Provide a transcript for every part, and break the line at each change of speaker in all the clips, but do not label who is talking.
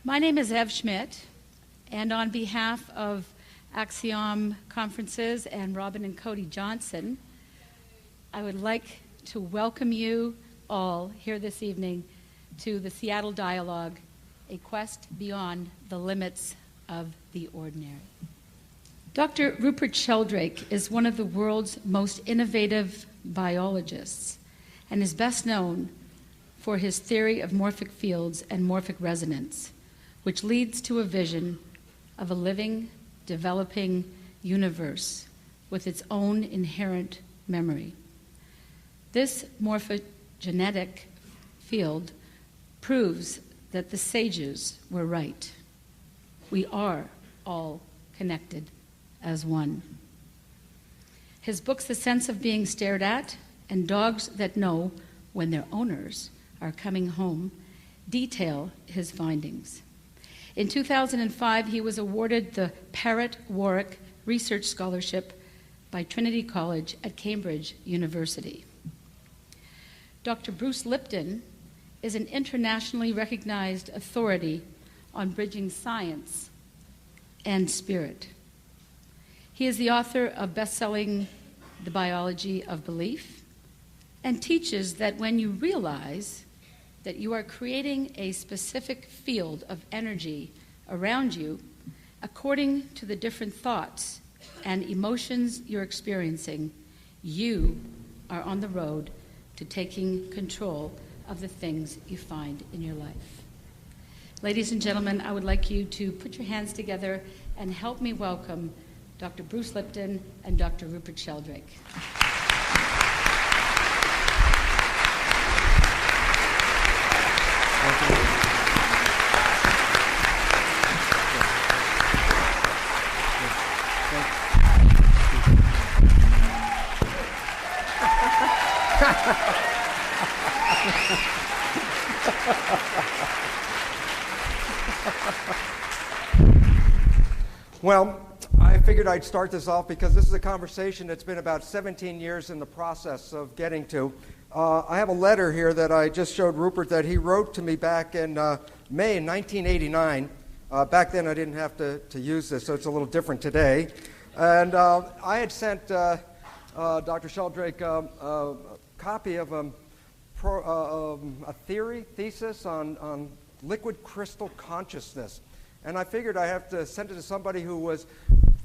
My name is Ev Schmidt, and on behalf of Axiom Conferences and Robin and Cody Johnson, I would like to welcome you all here this evening to the Seattle Dialogue, a quest beyond the limits of the ordinary. Dr. Rupert Sheldrake is one of the world's most innovative biologists and is best known for his theory of morphic fields and morphic resonance, which leads to a vision of a living, developing universe with its own inherent memory. This morphogenetic field proves that the sages were right. We are all connected as one. His books, The Sense of Being Stared At and Dogs That Know When Their Owners Are Coming Home, detail his findings. In 2005, he was awarded the Parrott-Warwick Research Scholarship by Trinity College at Cambridge University. Dr. Bruce Lipton is an internationally recognized authority on bridging science and spirit. He is the author of best-selling The Biology of Belief and teaches that when you realize that you are creating a specific field of energy around you according to the different thoughts and emotions you're experiencing, you are on the road to taking control of the things you find in your life. Ladies and gentlemen, I would like you to put your hands together and help me welcome Dr. Bruce Lipton and Dr. Rupert Sheldrake.
Well, I figured I'd start this off because this is a conversation that's been about 17 years in the process of getting to. I have a letter here that I just showed Rupert that he wrote to me back in May 1989. Back then I didn't have to use this, so it's a little different today. And I had sent Dr. Sheldrake a copy of a thesis on liquid crystal consciousness. And I figured I have to send it to somebody who was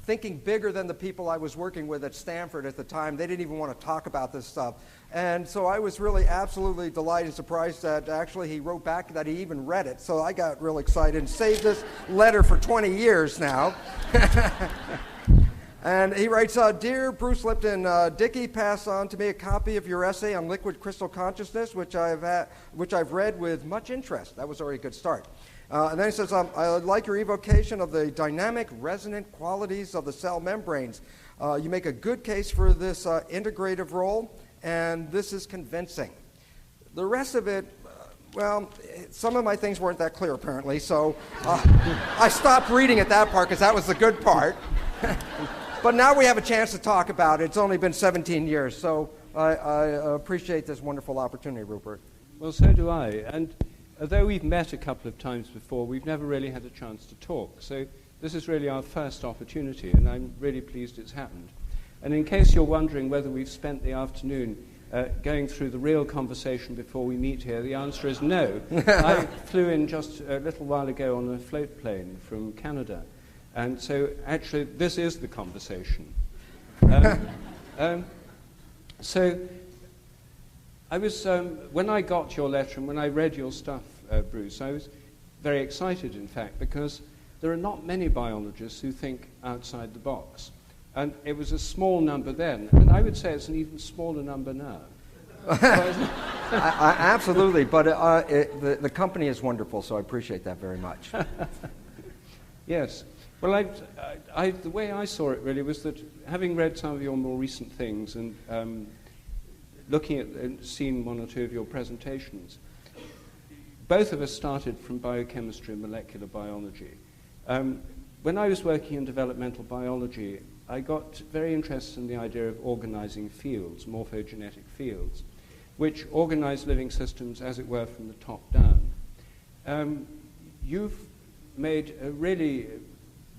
thinking bigger than the people I was working with at Stanford at the time. They didn't even want to talk about this stuff. And so I was really absolutely delighted and surprised that actually he wrote back that he even read it. So I got real excited and saved this letter for 20 years now. And he writes, Dear Bruce Lipton, Dickie passed on to me a copy of your essay on liquid crystal consciousness, which I've read with much interest. That was already a good start. And then he says, I like your evocation of the dynamic resonant qualities of the cell membranes. You make a good case for this integrative role, and this is convincing. The rest of it, well, some of my things weren't that clear, apparently, so I stopped reading at that part because that was the good part. But now we have a chance to talk about it. It's only been 17 years, so I appreciate this wonderful opportunity, Rupert.
Well, so do I. And although we've met a couple of times before, we've never really had a chance to talk. So this is really our first opportunity, and I'm really pleased it's happened. And in case you're wondering whether we've spent the afternoon going through the real conversation before we meet here, the answer is no. I flew in just a little while ago on a float plane from Canada. And so actually this is the conversation. So I was, when I got your letter and when I read your stuff, Bruce, I was very excited, in fact, because there are not many biologists who think outside the box. And it was a small number then, and I would say it's an even smaller number now.
Absolutely, but the company is wonderful, so I appreciate that very much.
Yes. Well, the way I saw it really was that having read some of your more recent things and looking at and seen one or two of your presentations, both of us started from biochemistry and molecular biology. When I was working in developmental biology, I got very interested in the idea of organizing fields, morphogenetic fields, which organize living systems, as it were, from the top down. You've made a really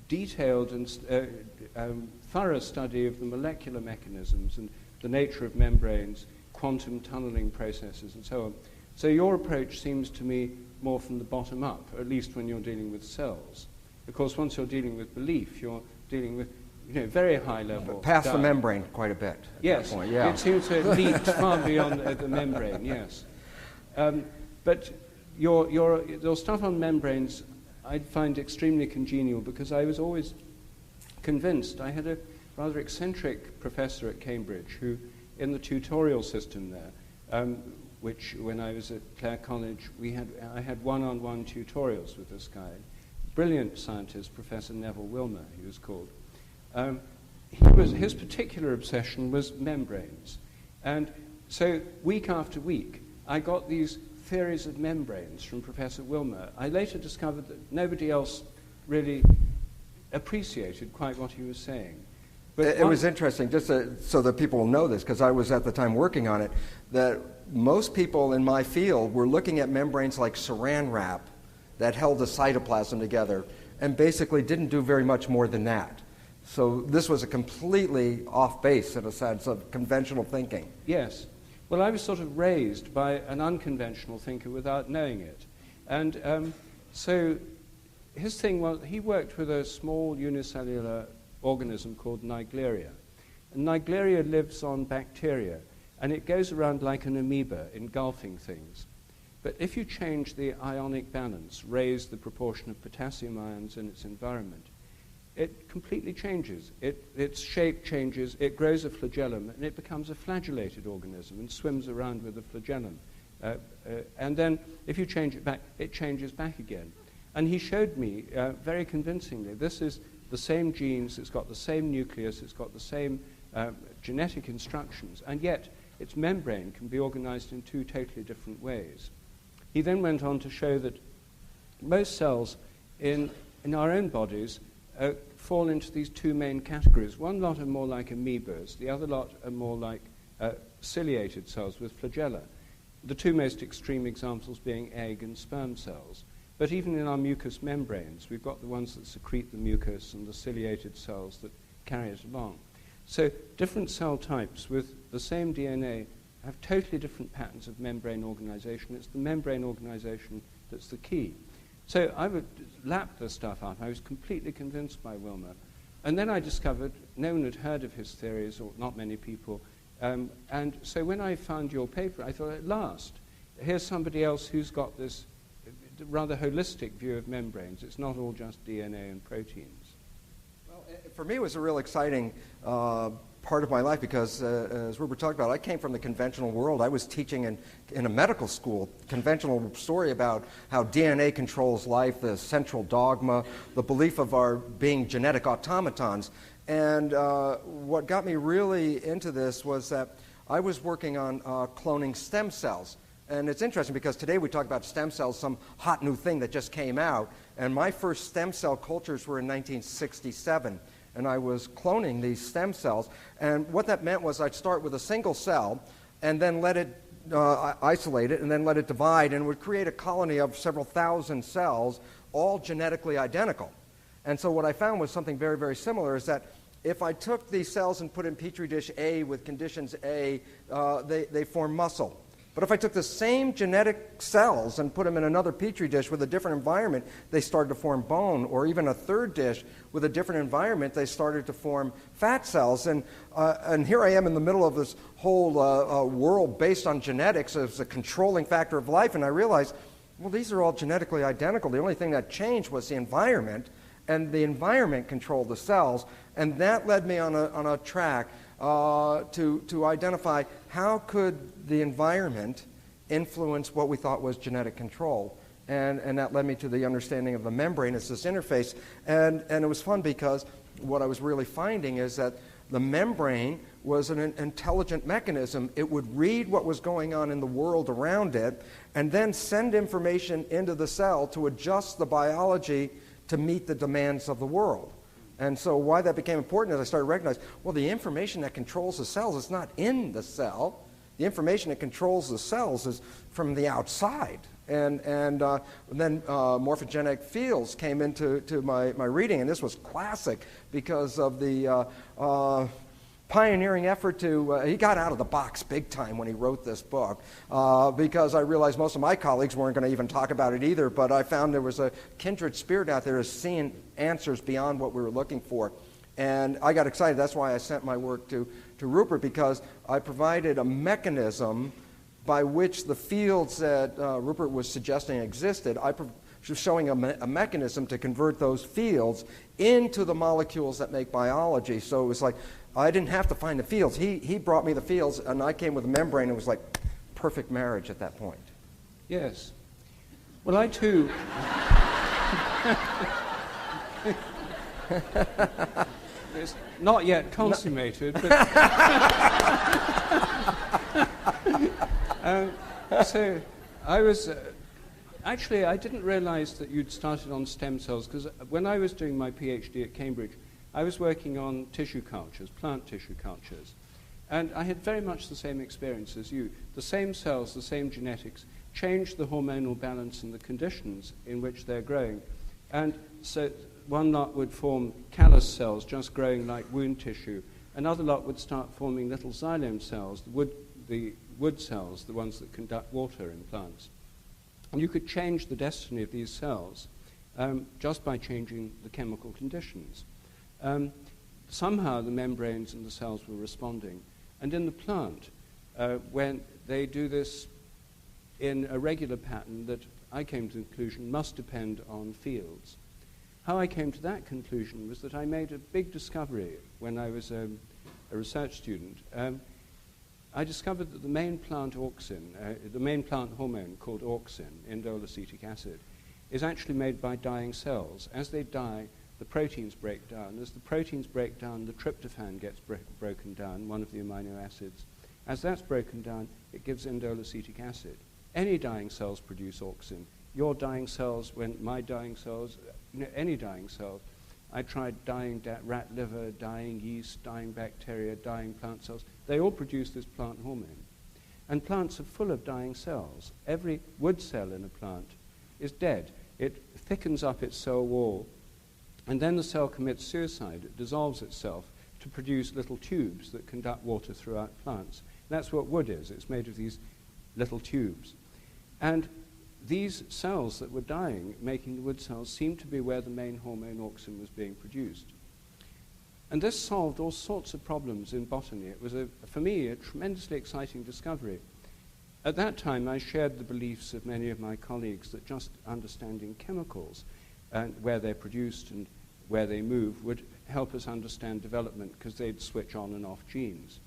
detailed and thorough study of the molecular mechanisms and the nature of membranes, quantum tunneling processes, and so on. So your approach seems to me more from the bottom up, at least when you're dealing with cells. Of course, once you're dealing with belief, you're dealing with very high level.
Past the membrane quite a bit.
Yes,
that point, yeah.
It seems to have leaped far beyond the membrane, yes. But your stuff on membranes I find extremely congenial because I was always convinced. I had a rather eccentric professor at Cambridge who, in the tutorial system there, which when I was at Clare College, I had one-on-one tutorials with this guy. Brilliant scientist, Professor Neville Wilmer, he was called. His particular obsession was membranes. And so week after week, I got these theories of membranes from Professor Wilmer. I later discovered that nobody else really appreciated quite what he was saying. But
it was interesting, just so that people will know this, because I was at the time working on it, that most people in my field were looking at membranes like saran wrap that held the cytoplasm together and basically didn't do very much more than that. So this was a completely off base, in a sense, of conventional thinking.
Yes. Well, I was sort of raised by an unconventional thinker without knowing it. And so his thing was, he worked with a small unicellular organism called Naegleria. And Naegleria lives on bacteria, and it goes around like an amoeba, engulfing things. But if you change the ionic balance, raise the proportion of potassium ions in its environment, it completely changes. Its shape changes, it grows a flagellum, and it becomes a flagellated organism and swims around with a flagellum. And then if you change it back, it changes back again. And he showed me very convincingly, this is the same genes, it's got the same nucleus, it's got the same genetic instructions, and yet its membrane can be organized in two totally different ways. He then went on to show that most cells in our own bodies fall into these two main categories. One lot are more like amoebas, the other lot are more like ciliated cells with flagella. The two most extreme examples being egg and sperm cells. But even in our mucous membranes, we've got the ones that secrete the mucus and the ciliated cells that carry it along. So different cell types with the same DNA have totally different patterns of membrane organization. It's the membrane organization that's the key. So I would lap this stuff up. I was completely convinced by Wilmer. And then I discovered no one had heard of his theories, or not many people. And so when I found your paper, I thought, at last, here's somebody else who's got this rather holistic view of membranes. It's not all just DNA and proteins.
Well, for me, it was a real exciting part of my life because, as Rupert talked about, I came from the conventional world. I was teaching in a medical school, conventional story about how DNA controls life, the central dogma, the belief of our being genetic automatons. And what got me really into this was that I was working on cloning stem cells. And it's interesting because today we talk about stem cells, some hot new thing that just came out. And my first stem cell cultures were in 1967. And I was cloning these stem cells. And what that meant was I'd start with a single cell and then let it isolate it and then let it divide, and it would create a colony of several thousand cells, all genetically identical. And so what I found was something very, very similar, is that if I took these cells and put in Petri dish A with conditions A, they form muscle. But if I took the same genetic cells and put them in another Petri dish with a different environment, they started to form bone, or even a third dish with a different environment, they started to form fat cells. And here I am in the middle of this whole world based on genetics as a controlling factor of life, and I realized, well, these are all genetically identical. The only thing that changed was the environment, and the environment controlled the cells, and that led me on a track to identify how could the environment influence what we thought was genetic control. And that led me to the understanding of the membrane as this interface. And it was fun because what I was really finding is that the membrane was an intelligent mechanism. It would read what was going on in the world around it and then send information into the cell to adjust the biology to meet the demands of the world. And so why that became important is I started recognizing, well, the information that controls the cells is not in the cell. The information that controls the cells is from the outside. And then Morphogenetic Fields came into my reading, and this was classic because of the pioneering effort to, he got out of the box big time when he wrote this book, because I realized most of my colleagues weren't going to even talk about it either, but I found there was a kindred spirit out there of seeing answers beyond what we were looking for. And I got excited. That's why I sent my work to Rupert, because I provided a mechanism by which the fields that Rupert was suggesting existed. I was showing a mechanism to convert those fields into the molecules that make biology. So it was like I didn't have to find the fields. He brought me the fields, and I came with a membrane. And it was like perfect marriage at that point.
Yes. Well, I too. It's not yet consummated, but so I was actually I didn't realize that you'd started on stem cells, because when I was doing my PhD at Cambridge, I was working on tissue cultures, plant tissue cultures, and I had very much the same experience as you. The same cells, the same genetics, change the hormonal balance and the conditions in which they're growing. And so one lot would form callus cells just growing like wound tissue. Another lot would start forming little xylem cells, the wood cells, the ones that conduct water in plants. And you could change the destiny of these cells just by changing the chemical conditions. Somehow the membranes and the cells were responding. And in the plant, when they do this in a regular pattern that I came to the conclusion must depend on fields. How I came to that conclusion was that I made a big discovery when I was a research student. I discovered that the main plant auxin, the main plant hormone called auxin, indole-acetic acid, is actually made by dying cells. As they die, the proteins break down. As the proteins break down, the tryptophan gets broken down, one of the amino acids. As that's broken down, it gives indole-acetic acid. Any dying cells produce auxin. Your dying cells, my dying cells, any dying cell, I tried dying rat liver, dying yeast, dying bacteria, dying plant cells. They all produce this plant hormone. And plants are full of dying cells. Every wood cell in a plant is dead. It thickens up its cell wall, and then the cell commits suicide. It dissolves itself to produce little tubes that conduct water throughout plants. That's what wood is. It's made of these little tubes. And these cells that were dying, making the wood cells, seemed to be where the main hormone auxin was being produced. And this solved all sorts of problems in botany. It was, for me, a tremendously exciting discovery. At that time, I shared the beliefs of many of my colleagues that just understanding chemicals and where they're produced and where they move would help us understand development, because they'd switch on and off genes.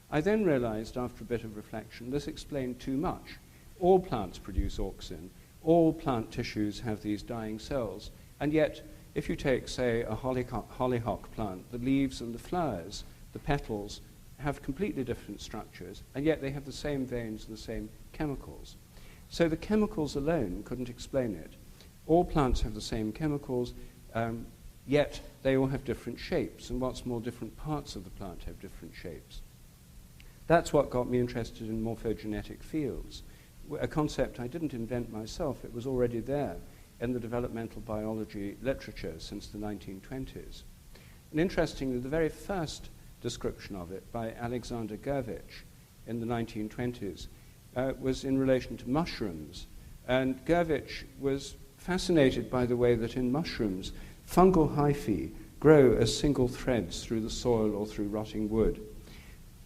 I then realized, after a bit of reflection, this explained too much. All plants produce auxin. All plant tissues have these dying cells. And yet, if you take, say, a hollyhock plant, the leaves and the flowers, the petals, have completely different structures, and yet they have the same veins and the same chemicals. So the chemicals alone couldn't explain it. All plants have the same chemicals, yet they all have different shapes, and what's more, different parts of the plant have different shapes. That's what got me interested in morphogenetic fields, a concept I didn't invent myself. It was already there in the developmental biology literature since the 1920s. And interestingly, the very first description of it by Alexander Gervich in the 1920s was in relation to mushrooms. And Gervich was fascinated by the way that in mushrooms, fungal hyphae grow as single threads through the soil or through rotting wood.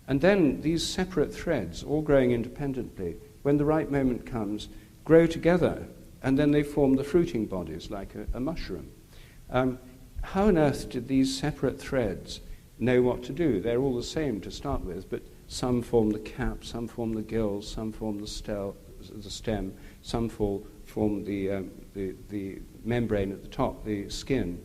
And then these separate threads, all growing independently, when the right moment comes, grow together, and then they form the fruiting bodies like a mushroom. How on earth did these separate threads know what to do? They're all the same to start with, but some form the cap, some form the gills, some form the stem, some form the membrane at the top, the skin.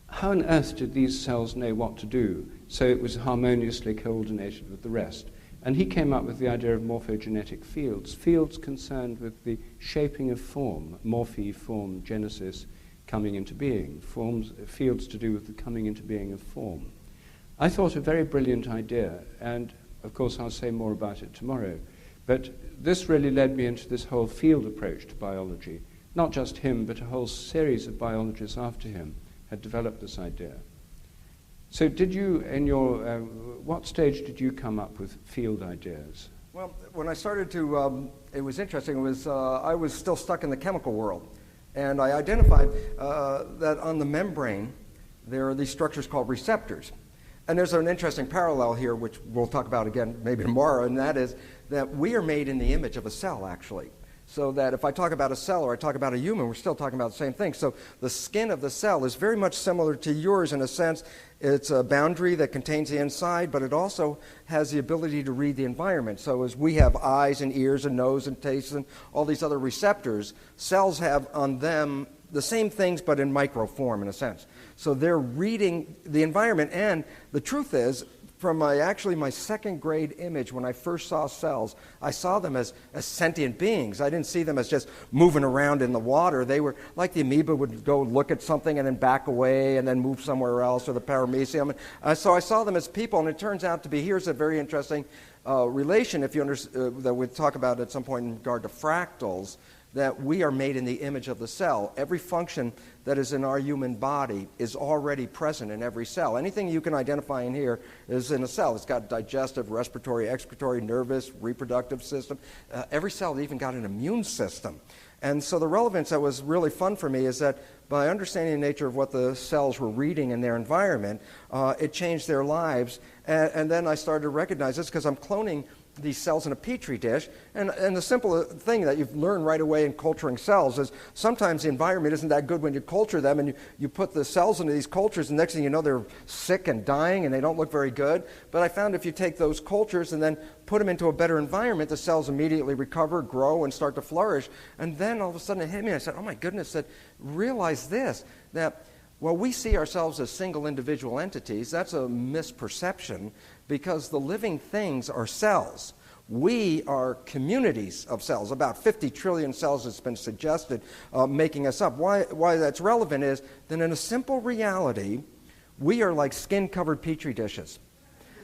How on earth did these cells know what to do so it was harmoniously coordinated with the rest? And he came up with the idea of morphogenetic fields, fields concerned with the shaping of form, morphe, form, genesis, coming into being, fields to do with the coming into being of form. I thought a very brilliant idea, and of course I'll say more about it tomorrow, But this really led me into this whole field approach to biology. Not just him, but a whole series of biologists after him had developed this idea. So did you, in your, what stage did you come up with field ideas?
Well, when I started to, it was interesting, I was still stuck in the chemical world. And I identified that on the membrane, there are these structures called receptors. And there's an interesting parallel here, which we'll talk about again maybe tomorrow, and that is that we are made in the image of a cell, actually. So that if I talk about a cell or I talk about a human, we're still talking about the same thing. So the skin of the cell is very much similar to yours in a sense. It's a boundary that contains the inside, but it also has the ability to read the environment. So as we have eyes and ears and nose and taste and all these other receptors, cells have on them the same things but in micro form in a sense. So they're reading the environment, and the truth is, from my second grade image, when I first saw cells, I saw them as sentient beings. I didn't see them as just moving around in the water. They were like the amoeba would go look at something and then back away and then move somewhere else, or the paramecium. So I saw them as people, and it turns out to be, here's a very interesting relation, if you that we'll talk about at some point in regard to fractals, that we are made in the image of the cell. Every function that is in our human body is already present in every cell. Anything you can identify in here is in a cell. It's got digestive, respiratory, excretory, nervous, reproductive system. Every cell even got an immune system. And so the relevance that was really fun for me is that by understanding the nature of what the cells were reading in their environment, it changed their lives. And then I started to recognize this because I'm cloning these cells in a petri dish, and the simple thing that you've learned right away in culturing cells is sometimes the environment isn't that good when you culture them, and you put the cells into these cultures, and next thing you know they're sick and dying and they don't look very good. But I found if you take those cultures and then put them into a better environment, the cells immediately recover, grow, and start to flourish. And then all of a sudden it hit me, I said, oh my goodness, realize this, that while we see ourselves as single individual entities, that's a misperception, because the living things are cells. We are communities of cells, about 50 trillion cells has been suggested, making us up. Why that's relevant is that in a simple reality, we are like skin-covered petri dishes.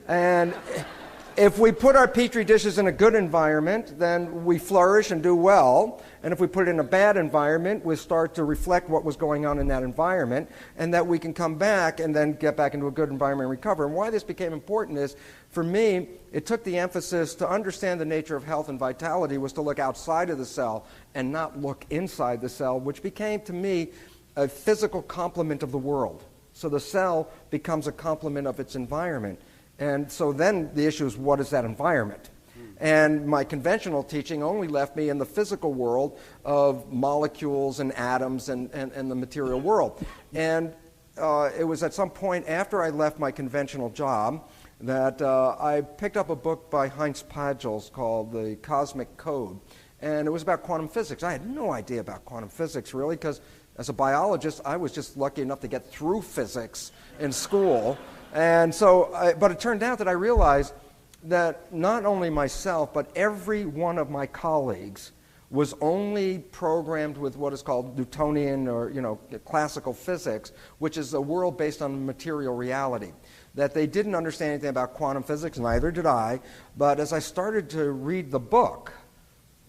And if we put our petri dishes in a good environment, then we flourish and do well. And if we put it in a bad environment, we start to reflect what was going on in that environment, and that we can come back and then get back into a good environment and recover. And why this became important is, for me, it took the emphasis to understand the nature of health and vitality was to look outside of the cell and not look inside the cell, which became, to me, a physical complement of the world. So the cell becomes a complement of its environment. And so then the issue is, what is that environment? And my conventional teaching only left me in the physical world of molecules and atoms and the material world. And it was at some point after I left my conventional job that I picked up a book by Heinz Pagels called The Cosmic Code. And it was about quantum physics. I had no idea about quantum physics, really, because as a biologist, I was just lucky enough to get through physics in school. And so, but it turned out that I realized that not only myself, but every one of my colleagues was only programmed with what is called Newtonian or, classical physics, which is a world based on material reality. That they didn't understand anything about quantum physics, neither did I. But as I started to read the book,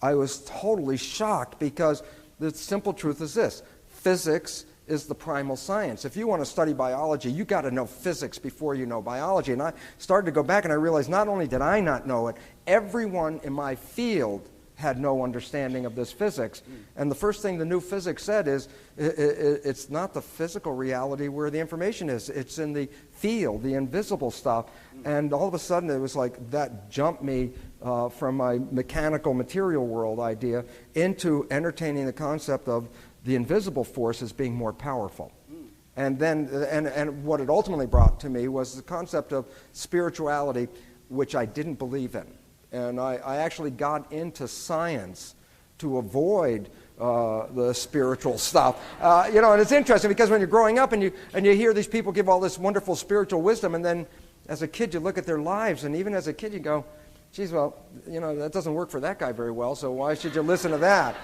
I was totally shocked, because the simple truth is this: physics is the primal science. If you want to study biology, you got to know physics before you know biology. And I started to go back and I realized not only did I not know it, everyone in my field had no understanding of this physics. And the first thing the new physics said is, it's not the physical reality where the information is. It's in the field, the invisible stuff. And all of a sudden it was like that jumped me from my mechanical material world idea into entertaining the concept of the invisible force as being more powerful. And then, and what it ultimately brought to me was the concept of spirituality, which I didn't believe in. And I actually got into science to avoid the spiritual stuff. And it's interesting because when you're growing up and you hear these people give all this wonderful spiritual wisdom, and then as a kid you look at their lives, and even as a kid you go, geez, well, that doesn't work for that guy very well, so why should you listen to that?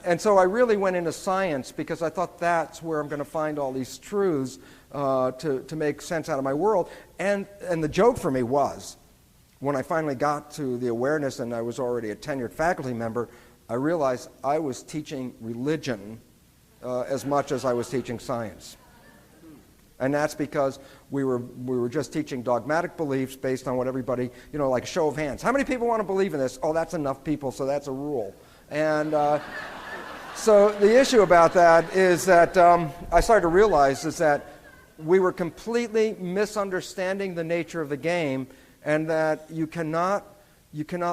And so I really went into science because I thought that's where I'm going to find all these truths to make sense out of my world. And the joke for me was, when I finally got to the awareness and I was already a tenured faculty member, I realized I was teaching religion as much as I was teaching science. And that's because we were just teaching dogmatic beliefs based on what everybody, like a show of hands. How many people want to believe in this? Oh, that's enough people, so that's a rule. And so the issue about that is that I started to realize is that we were completely misunderstanding the nature of the game, and that you cannot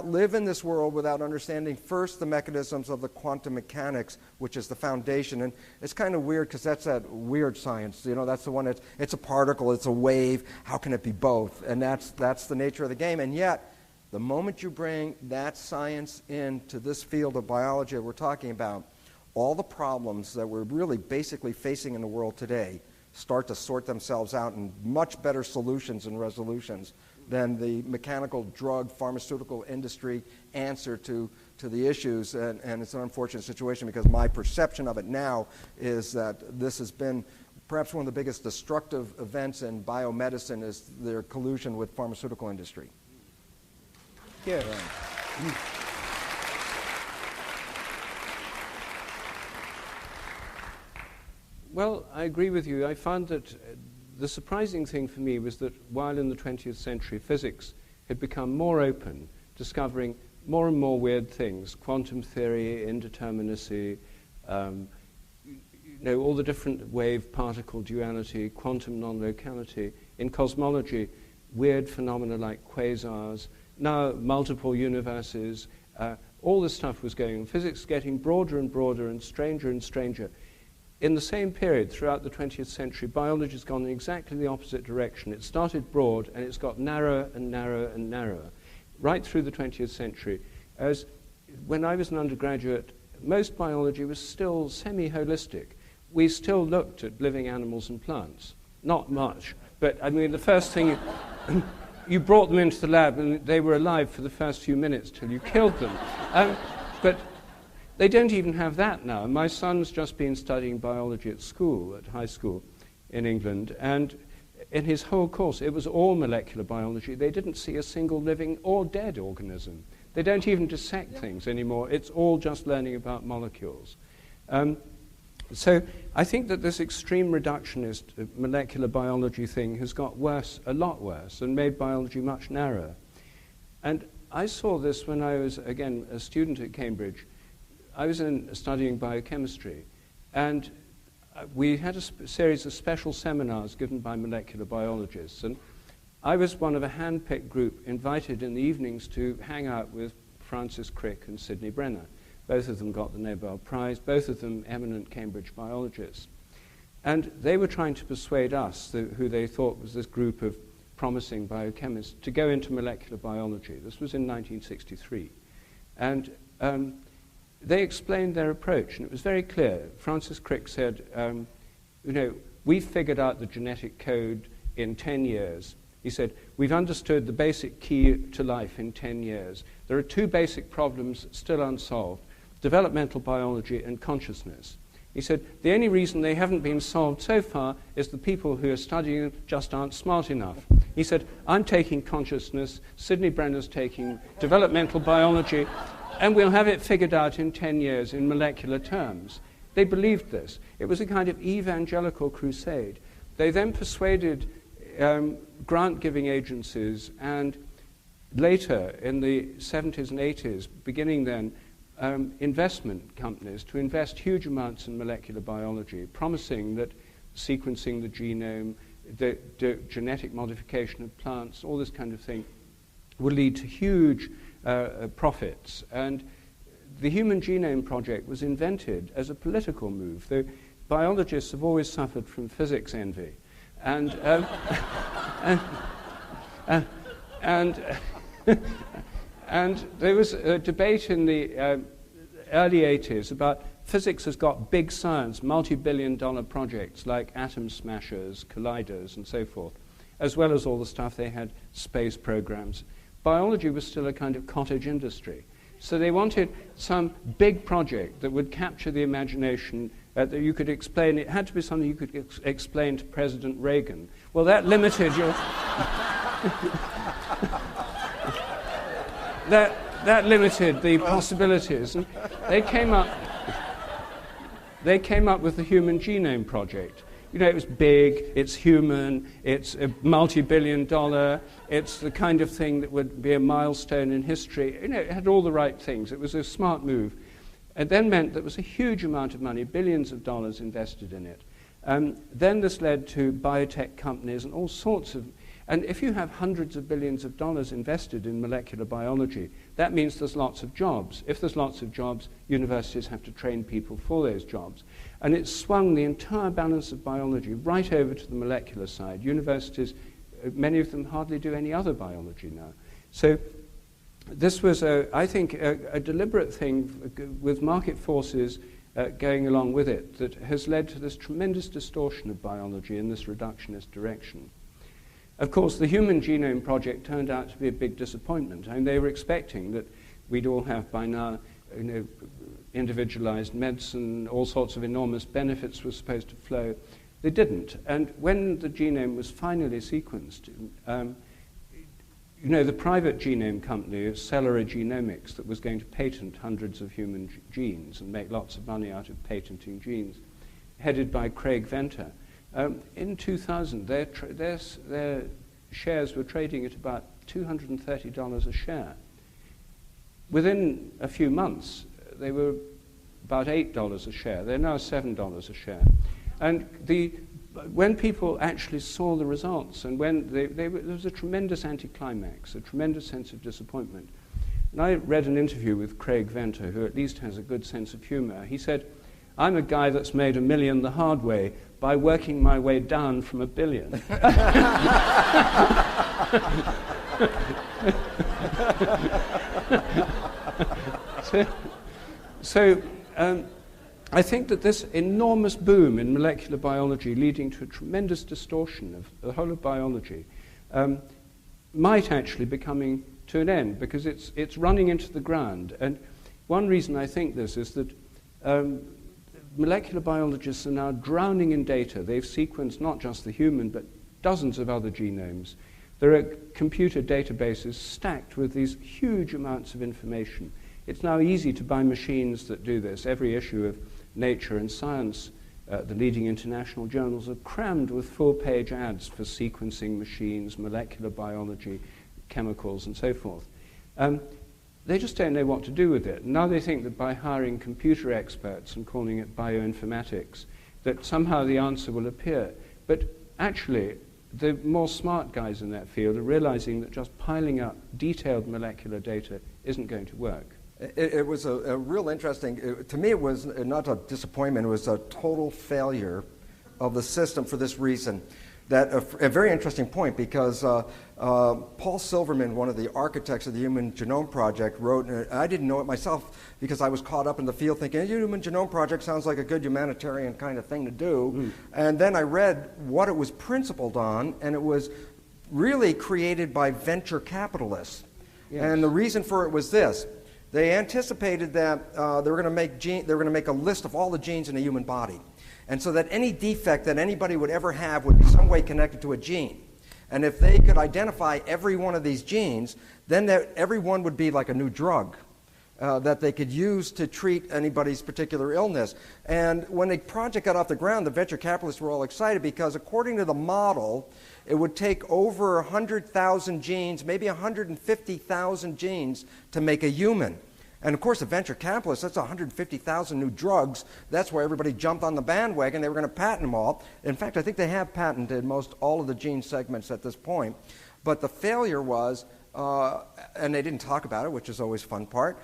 live in this world without understanding first the mechanisms of the quantum mechanics, which is the foundation. And it's kind of weird because that's that weird science. That's the one it's a particle, it's a wave. How can it be both? And that's the nature of the game. And yet, the moment you bring that science into this field of biology that we're talking about, all the problems that we're really basically facing in the world today start to sort themselves out in much better solutions and resolutions than the mechanical drug pharmaceutical industry answer to the issues. And it's an unfortunate situation because my perception of it now is that this has been perhaps one of the biggest destructive events in biomedicine is their collusion with pharmaceutical industry.
Yeah. Well, I agree with you. I found that the surprising thing for me was that while in the 20th century physics had become more open, discovering more and more weird things, quantum theory, indeterminacy, all the different wave-particle duality, quantum non-locality. In cosmology, weird phenomena like quasars, now multiple universes, all this stuff was going on. Physics getting broader and broader and stranger. In the same period, throughout the 20th century, biology has gone in exactly the opposite direction. It started broad, and it's got narrower and narrower and narrower, right through the 20th century. As when I was an undergraduate, most biology was still semi-holistic. We still looked at living animals and plants. Not much, but I mean, the first thing, you brought them into the lab, and they were alive for the first few minutes till you killed them. But they don't even have that now. My son's just been studying biology at school, at high school in England, and in his whole course, it was all molecular biology. They didn't see a single living or dead organism. They don't even dissect things anymore. It's all just learning about molecules. So I think that this extreme reductionist molecular biology thing has got worse, a lot worse, and made biology much narrower. And I saw this when I was, again, a student at Cambridge. I was studying biochemistry, and we had a series of special seminars given by molecular biologists, and I was one of a hand-picked group invited in the evenings to hang out with Francis Crick and Sidney Brenner. Both of them got the Nobel Prize, both of them eminent Cambridge biologists. And they were trying to persuade us, who they thought was this group of promising biochemists, to go into molecular biology. This was in 1963. And they explained their approach, and it was very clear. Francis Crick said, we've figured out the genetic code in 10 years. He said, we've understood the basic key to life in 10 years. There are two basic problems still unsolved, developmental biology and consciousness. He said, the only reason they haven't been solved so far is the people who are studying them just aren't smart enough. He said, I'm taking consciousness, Sidney Brenner's taking developmental biology, and we'll have it figured out in 10 years in molecular terms. They believed this. It was a kind of evangelical crusade. They then persuaded grant-giving agencies, and later in the 70s and 80s, beginning then, investment companies to invest huge amounts in molecular biology, promising that sequencing the genome, the genetic modification of plants, all this kind of thing, would lead to huge profits. And the Human Genome Project was invented as a political move. The biologists have always suffered from physics envy. And and there was a debate in the early 80s about physics has got big science, multi-billion-dollar projects like atom smashers, colliders, and so forth, as well as all the stuff they had, space programs. Biology was still a kind of cottage industry. So they wanted some big project that would capture the imagination, that you could explain. It had to be something you could explain to President Reagan. Well, that limited your... that limited the possibilities. And they came up with the Human Genome Project. It was big, it's human, it's a multi-billion-dollar, it's the kind of thing that would be a milestone in history. It had all the right things. It was a smart move. It then meant there was a huge amount of money, billions of dollars invested in it. Then this led to biotech companies and all sorts of... And if you have hundreds of billions of dollars invested in molecular biology, that means there's lots of jobs. If there's lots of jobs, universities have to train people for those jobs. And it swung the entire balance of biology right over to the molecular side. Universities, many of them hardly do any other biology now. So this was, I think, a deliberate thing with market forces going along with it that has led to this tremendous distortion of biology in this reductionist direction. Of course, the Human Genome Project turned out to be a big disappointment. I mean, they were expecting that we'd all have by now, individualized medicine, all sorts of enormous benefits were supposed to flow. They didn't. And when the genome was finally sequenced, the private genome company, Celera Genomics, that was going to patent hundreds of human genes and make lots of money out of patenting genes, headed by Craig Venter, in 2000, their shares were trading at about $230 a share. Within a few months, they were about $8 a share. They're now $7 a share. And when people actually saw the results, and when there was a tremendous anticlimax, a tremendous sense of disappointment. And I read an interview with Craig Venter, who at least has a good sense of humor. He said, "I'm a guy that's made $1 million the hard way by working my way down from $1 billion." So I think that this enormous boom in molecular biology, leading to a tremendous distortion of the whole of biology, might actually be coming to an end, because it's running into the ground. And one reason I think this is that molecular biologists are now drowning in data. They've sequenced not just the human, but dozens of other genomes. There are computer databases stacked with these huge amounts of information. It's now easy to buy machines that do this. Every issue of Nature and Science, the leading international journals, are crammed with full-page ads for sequencing machines, molecular biology, chemicals, and so forth. They just don't know what to do with it. Now they think that by hiring computer experts and calling it bioinformatics, that somehow the answer will appear. But actually, the more smart guys in that field are realizing that just piling up detailed molecular data isn't going to work.
It was a real interesting, to me it was not a disappointment, it was a total failure of the system for this reason. That a very interesting point, because Paul Silverman, one of the architects of the Human Genome Project, wrote, and I didn't know it myself because I was caught up in the field thinking, the Human Genome Project sounds like a good humanitarian kind of thing to do. And then I read what it was principled on, and it was really created by venture capitalists. Yes. And the reason for it was this. They anticipated that they were going to make a list of all the genes in the human body. And so that any defect that anybody would ever have would be some way connected to a gene. And if they could identify every one of these genes, then every one would be like a new drug that they could use to treat anybody's particular illness. And when the project got off the ground, the venture capitalists were all excited because according to the model, it would take over 100,000 genes, maybe 150,000 genes to make a human. And of course, the venture capitalists, that's 150,000 new drugs. That's where everybody jumped on the bandwagon. They were going to patent them all. In fact, I think they have patented most all of the gene segments at this point. But the failure was, and they didn't talk about it, which is always a fun part,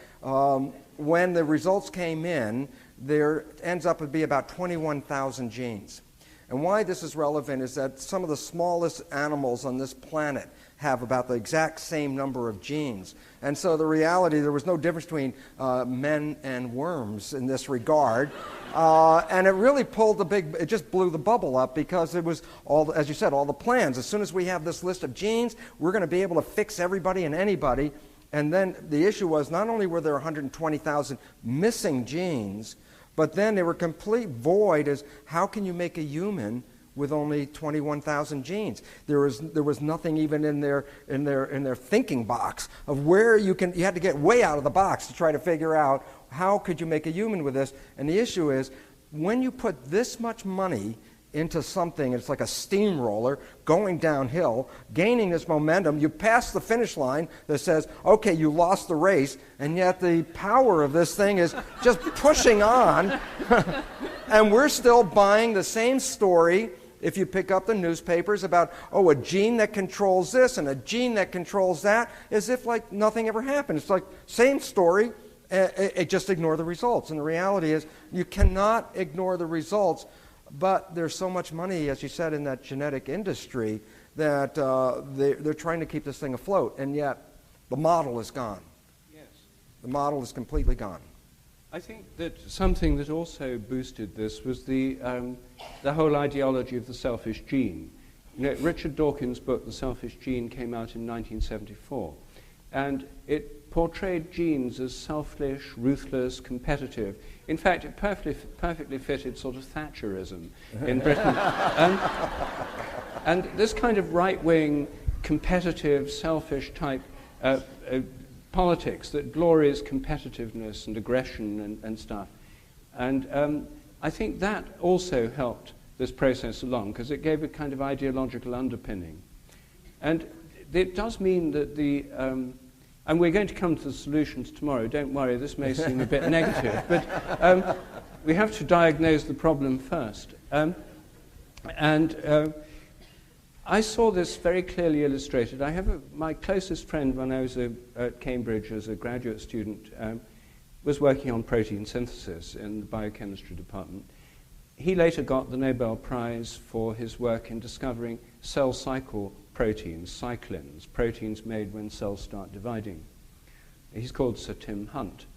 when the results came in, there ends up to be about 21,000 genes. And why this is relevant is that some of the smallest animals on this planet have about the exact same number of genes. And so the reality, there was no difference between men and worms in this regard. And it really it just blew the bubble up because it was, as you said, all the plans. As soon as we have this list of genes, we're going to be able to fix everybody and anybody. And then the issue was not only were there 120,000 missing genes, but then they were complete void as how can you make a human with only 21,000 genes. There was nothing even in their thinking box of where you had to get way out of the box to try to figure out how could you make a human with this. And the issue is, when you put this much money into something, it's like a steamroller going downhill, gaining this momentum, you pass the finish line that says, okay, you lost the race, and yet the power of this thing is just pushing on, and we're still buying the same story. If you pick up the newspapers about, oh, a gene that controls this and a gene that controls that, as if like nothing ever happened. It's like, same story, just ignore the results. And the reality is, you cannot ignore the results. But there's so much money, as you said, in that genetic industry that they're trying to keep this thing afloat, and yet the model is gone.
Yes.
The model is completely gone.
I think that something that also boosted this was the whole ideology of the selfish gene. You know, Richard Dawkins' book, The Selfish Gene, came out in 1974, and it portrayed genes as selfish, ruthless, competitive. In fact, it perfectly fitted sort of Thatcherism in Britain. And this kind of right-wing, competitive, selfish type politics that glories competitiveness and aggression and stuff. And I think that also helped this process along, because it gave a kind of ideological underpinning. And it does mean that and we're going to come to the solutions tomorrow. Don't worry, this may seem a bit negative, but we have to diagnose the problem first. I saw this very clearly illustrated. I have my closest friend when I was at Cambridge as a graduate student was working on protein synthesis in the biochemistry department. He later got the Nobel Prize for his work in discovering cell cycle proteins, cyclins, proteins made when cells start dividing. He's called Sir Tim Hunt.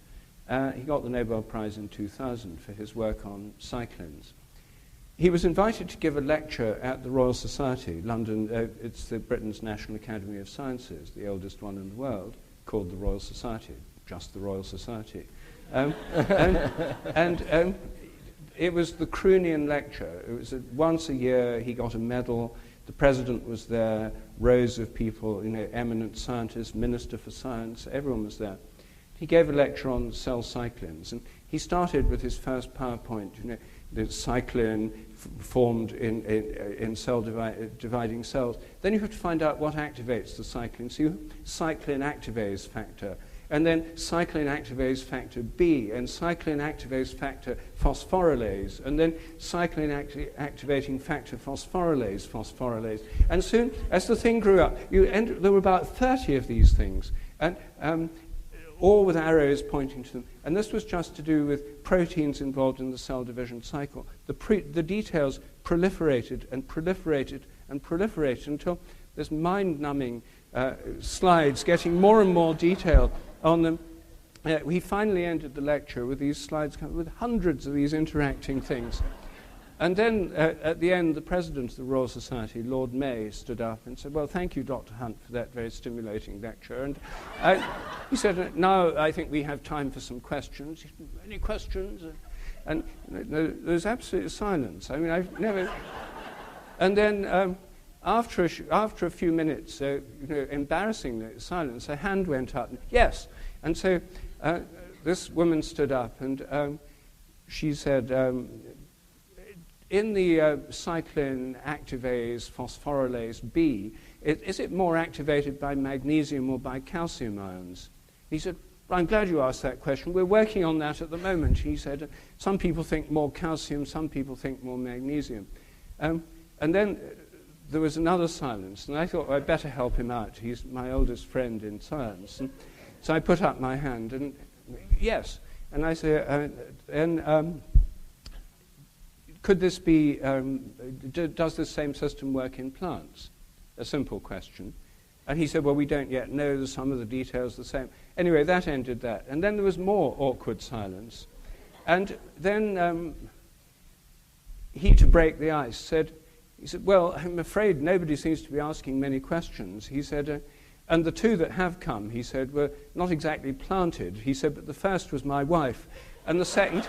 He got the Nobel Prize in 2000 for his work on cyclins. He was invited to give a lecture at the Royal Society, London. It's Britain's National Academy of Sciences, the oldest one in the world, called the Royal Society, just the Royal Society. It was the Croonian lecture. It was once a year. He got a medal. The president was there, rows of people, eminent scientists, minister for science, everyone was there. He gave a lecture on cell cyclins, and he started with his first PowerPoint, the cyclin formed in cell dividing cells. Then you have to find out what activates the cyclin. So cyclin activase factor, and then cyclin activase factor B, and cyclin activase factor phosphorylase, and then cyclin activating factor phosphorylase. And soon, as the thing grew up, there were about 30 of these things, and all with arrows pointing to them. And this was just to do with proteins involved in the cell division cycle. The details proliferated and proliferated and proliferated until this mind-numbing slides getting more and more detail on them. We finally ended the lecture with these slides with hundreds of these interacting things. And then at the end, the president of the Royal Society, Lord May, stood up and said, well, thank you, Dr. Hunt, for that very stimulating lecture. And he said, now I think we have time for some questions. Any questions? And there's absolute silence. I mean, I've never... And then after a few minutes, embarrassing silence, a hand went up. Yes. And so this woman stood up and she said, in the cyclin activase phosphorylase B, is it more activated by magnesium or by calcium ions? He said, well, I'm glad you asked that question. We're working on that at the moment. He said, some people think more calcium, some people think more magnesium. And then there was another silence, and I thought, well, I'd better help him out. He's my oldest friend in science. And so I put up my hand, and yes. And I said, could this be, does this same system work in plants? A simple question. And he said, well, we don't yet know, some of the details the same. Anyway, that ended that. And then there was more awkward silence. And then he, to break the ice, said, well, I'm afraid nobody seems to be asking many questions. He said, and the two that have come, he said, were not exactly planted. He said, but the first was my wife, and the second...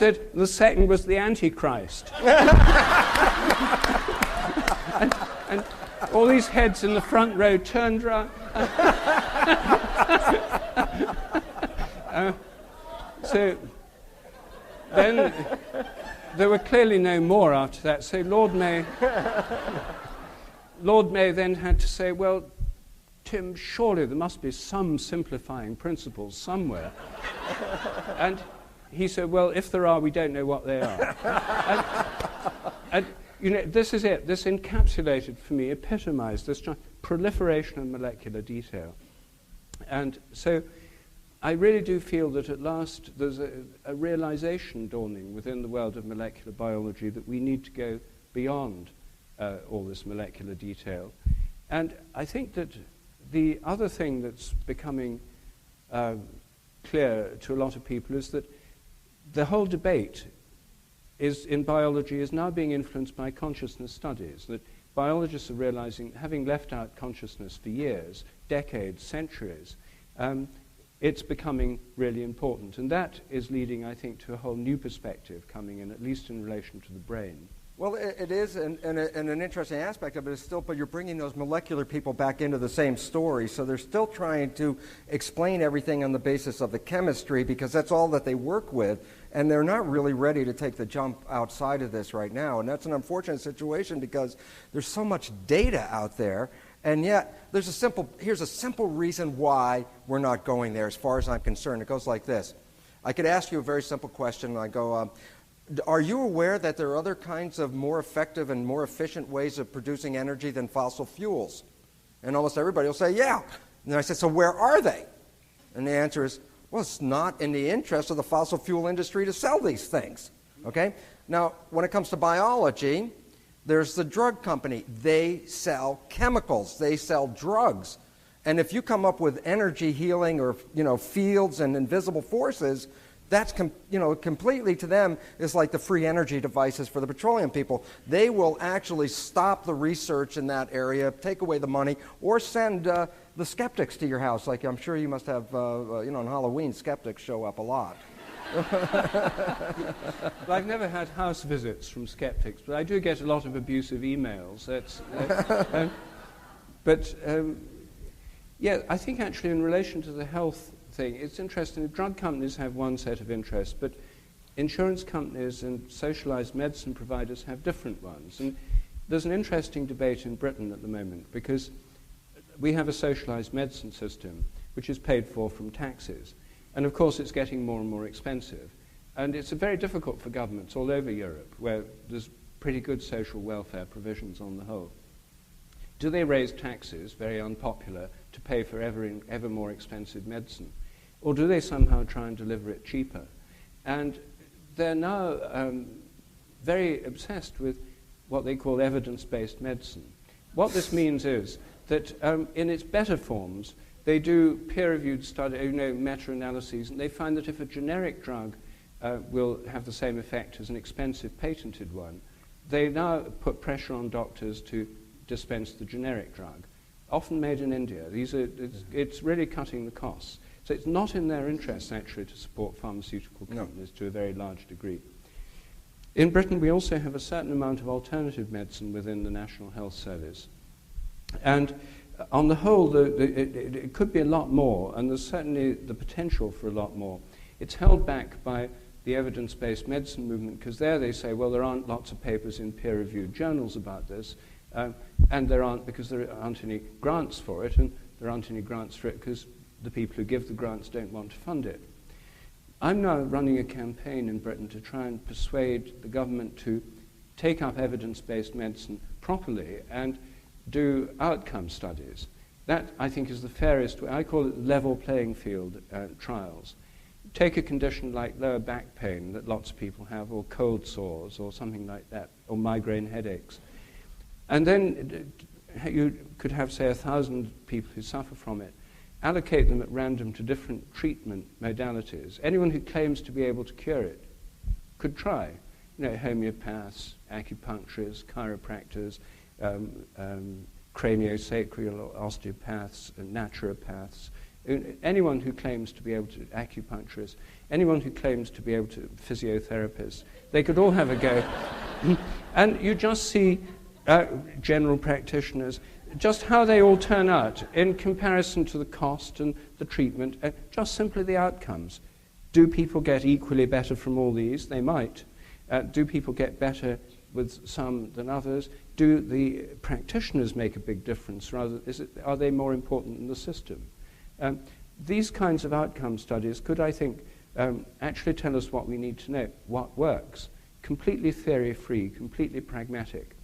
said the second was the Antichrist. and all these heads in the front row turned round. So then there were clearly no more after that. So Lord May then had to say, well, Tim, surely there must be some simplifying principles somewhere. And he said, well, if there are, we don't know what they are. and this is it. This encapsulated for me, epitomized this proliferation of molecular detail. And so I really do feel that at last there's a realization dawning within the world of molecular biology that we need to go beyond all this molecular detail. And I think that the other thing that's becoming clear to a lot of people is that the whole debate in biology is now being influenced by consciousness studies, that biologists are realizing, having left out consciousness for years, decades, centuries, it's becoming really important. And that is leading, I think, to a whole new perspective coming in, at least in relation to the brain.
Well, it is, and an interesting aspect of it is still, but you're bringing those molecular people back into the same story, so they're still trying to explain everything on the basis of the chemistry, because that's all that they work with, and they're not really ready to take the jump outside of this right now, and that's an unfortunate situation because there's so much data out there, and yet here's a simple reason why we're not going there as far as I'm concerned. It goes like this. I could ask you a very simple question, and I go, are you aware that there are other kinds of more effective and more efficient ways of producing energy than fossil fuels? And almost everybody will say, yeah. And then I said, so where are they? And the answer is, well, it's not in the interest of the fossil fuel industry to sell these things. Okay? Now, when it comes to biology, there's the drug company. They sell chemicals. They sell drugs. And if you come up with energy healing or, fields and invisible forces, that's completely to them is like the free energy devices for the petroleum people. They will actually stop the research in that area, take away the money, or send the skeptics to your house. Like I'm sure you must have, on Halloween, skeptics show up a lot.
Well, I've never had house visits from skeptics, but I do get a lot of abusive emails. Yeah, I think actually in relation to the health thing, it's interesting. Drug companies have one set of interests, but insurance companies and socialized medicine providers have different ones. And there's an interesting debate in Britain at the moment because we have a socialized medicine system which is paid for from taxes. And of course it's getting more and more expensive. And it's very difficult for governments all over Europe where there's pretty good social welfare provisions on the whole. Do they raise taxes, very unpopular, to pay for ever more expensive medicine? Or do they somehow try and deliver it cheaper? And they're now very obsessed with what they call evidence-based medicine. What this means is that in its better forms, they do peer-reviewed study, meta-analyses, and they find that if a generic drug will have the same effect as an expensive patented one, they now put pressure on doctors to dispense the generic drug, often made in India. It's really cutting the costs. So it's not in their interest, actually, to support pharmaceutical companies to a very large degree. In Britain, we also have a certain amount of alternative medicine within the National Health Service. And on the whole, it could be a lot more, and there's certainly the potential for a lot more. It's held back by the evidence-based medicine movement, because there they say, well, there aren't lots of papers in peer-reviewed journals about this, and there aren't because there aren't any grants for it, and there aren't any grants for it because the people who give the grants don't want to fund it. I'm now running a campaign in Britain to try and persuade the government to take up evidence-based medicine properly and do outcome studies. That, I think, is the fairest way. I call it level playing field trials. Take a condition like lower back pain that lots of people have, or cold sores, or something like that, or migraine headaches. And then you could have, say, 1,000 people who suffer from it, allocate them at random to different treatment modalities. Anyone who claims to be able to cure it could try. Homeopaths, acupuncturists, chiropractors, craniosacral osteopaths, naturopaths, Anyone who claims to be able to, acupuncturists, anyone who claims to be able to, physiotherapists, they could all have a go. And you just see general practitioners, just how they all turn out in comparison to the cost and the treatment, just simply the outcomes. Do people get equally better from all these? They might. Do people get better with some than others? Do the practitioners make a big difference? Rather, are they more important than the system? These kinds of outcome studies could, I think, actually tell us what we need to know, what works. Completely theory-free, completely pragmatic.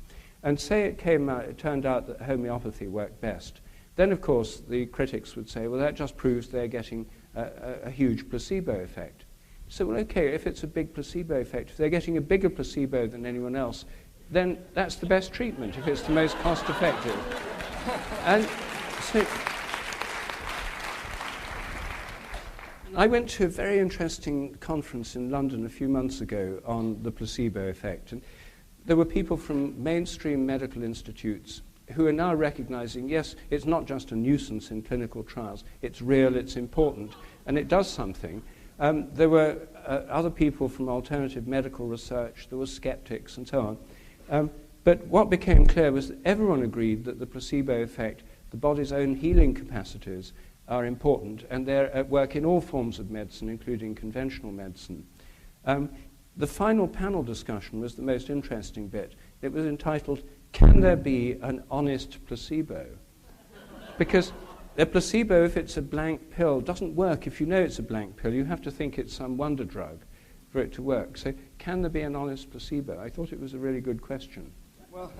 And say it turned out that homeopathy worked best. Then, of course, the critics would say, well, that just proves they're getting a huge placebo effect. So, well, okay, if it's a big placebo effect, if they're getting a bigger placebo than anyone else, then that's the best treatment, if it's the most cost-effective. And so I went to a very interesting conference in London a few months ago on the placebo effect. And there were people from mainstream medical institutes who are now recognizing, yes, it's not just a nuisance in clinical trials. It's real, it's important, and it does something. There were other people from alternative medical research. There were skeptics and so on. But what became clear was that everyone agreed that the placebo effect, the body's own healing capacities, are important, and they're at work in all forms of medicine, including conventional medicine. The final panel discussion was the most interesting bit. It was entitled, "Can there be an honest placebo?" Because a placebo, if it's a blank pill, doesn't work if you know it's a blank pill. You have to think it's some wonder drug for it to work. So can there be an honest placebo? I thought it was a really good question.
Well,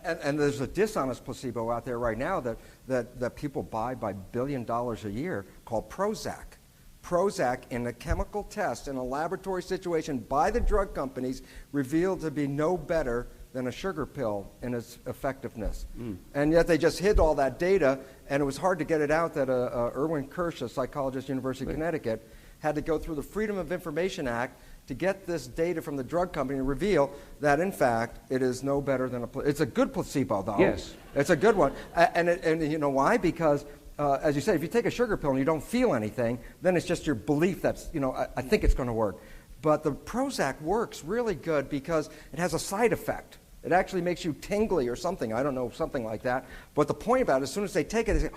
and there's a dishonest placebo out there right now that people buy by $1 billion a year called Prozac. Prozac, in a chemical test in a laboratory situation by the drug companies, revealed to be no better than a sugar pill in its effectiveness. And yet they just hid all that data, and it was hard to get it out that Erwin Kirsch, a psychologist at University of Connecticut, had to go through the Freedom of Information Act to get this data from the drug company and reveal that, in fact, it is no better than it's a good placebo, though.
Yes.
It's a good one. And you know why? Because as you say, if you take a sugar pill and you don't feel anything, then it's just your belief that's, I think it's going to work. But the Prozac works really good because it has a side effect. It actually makes you tingly or something. I don't know, something like that. But the point about it, as soon as they take it, they say,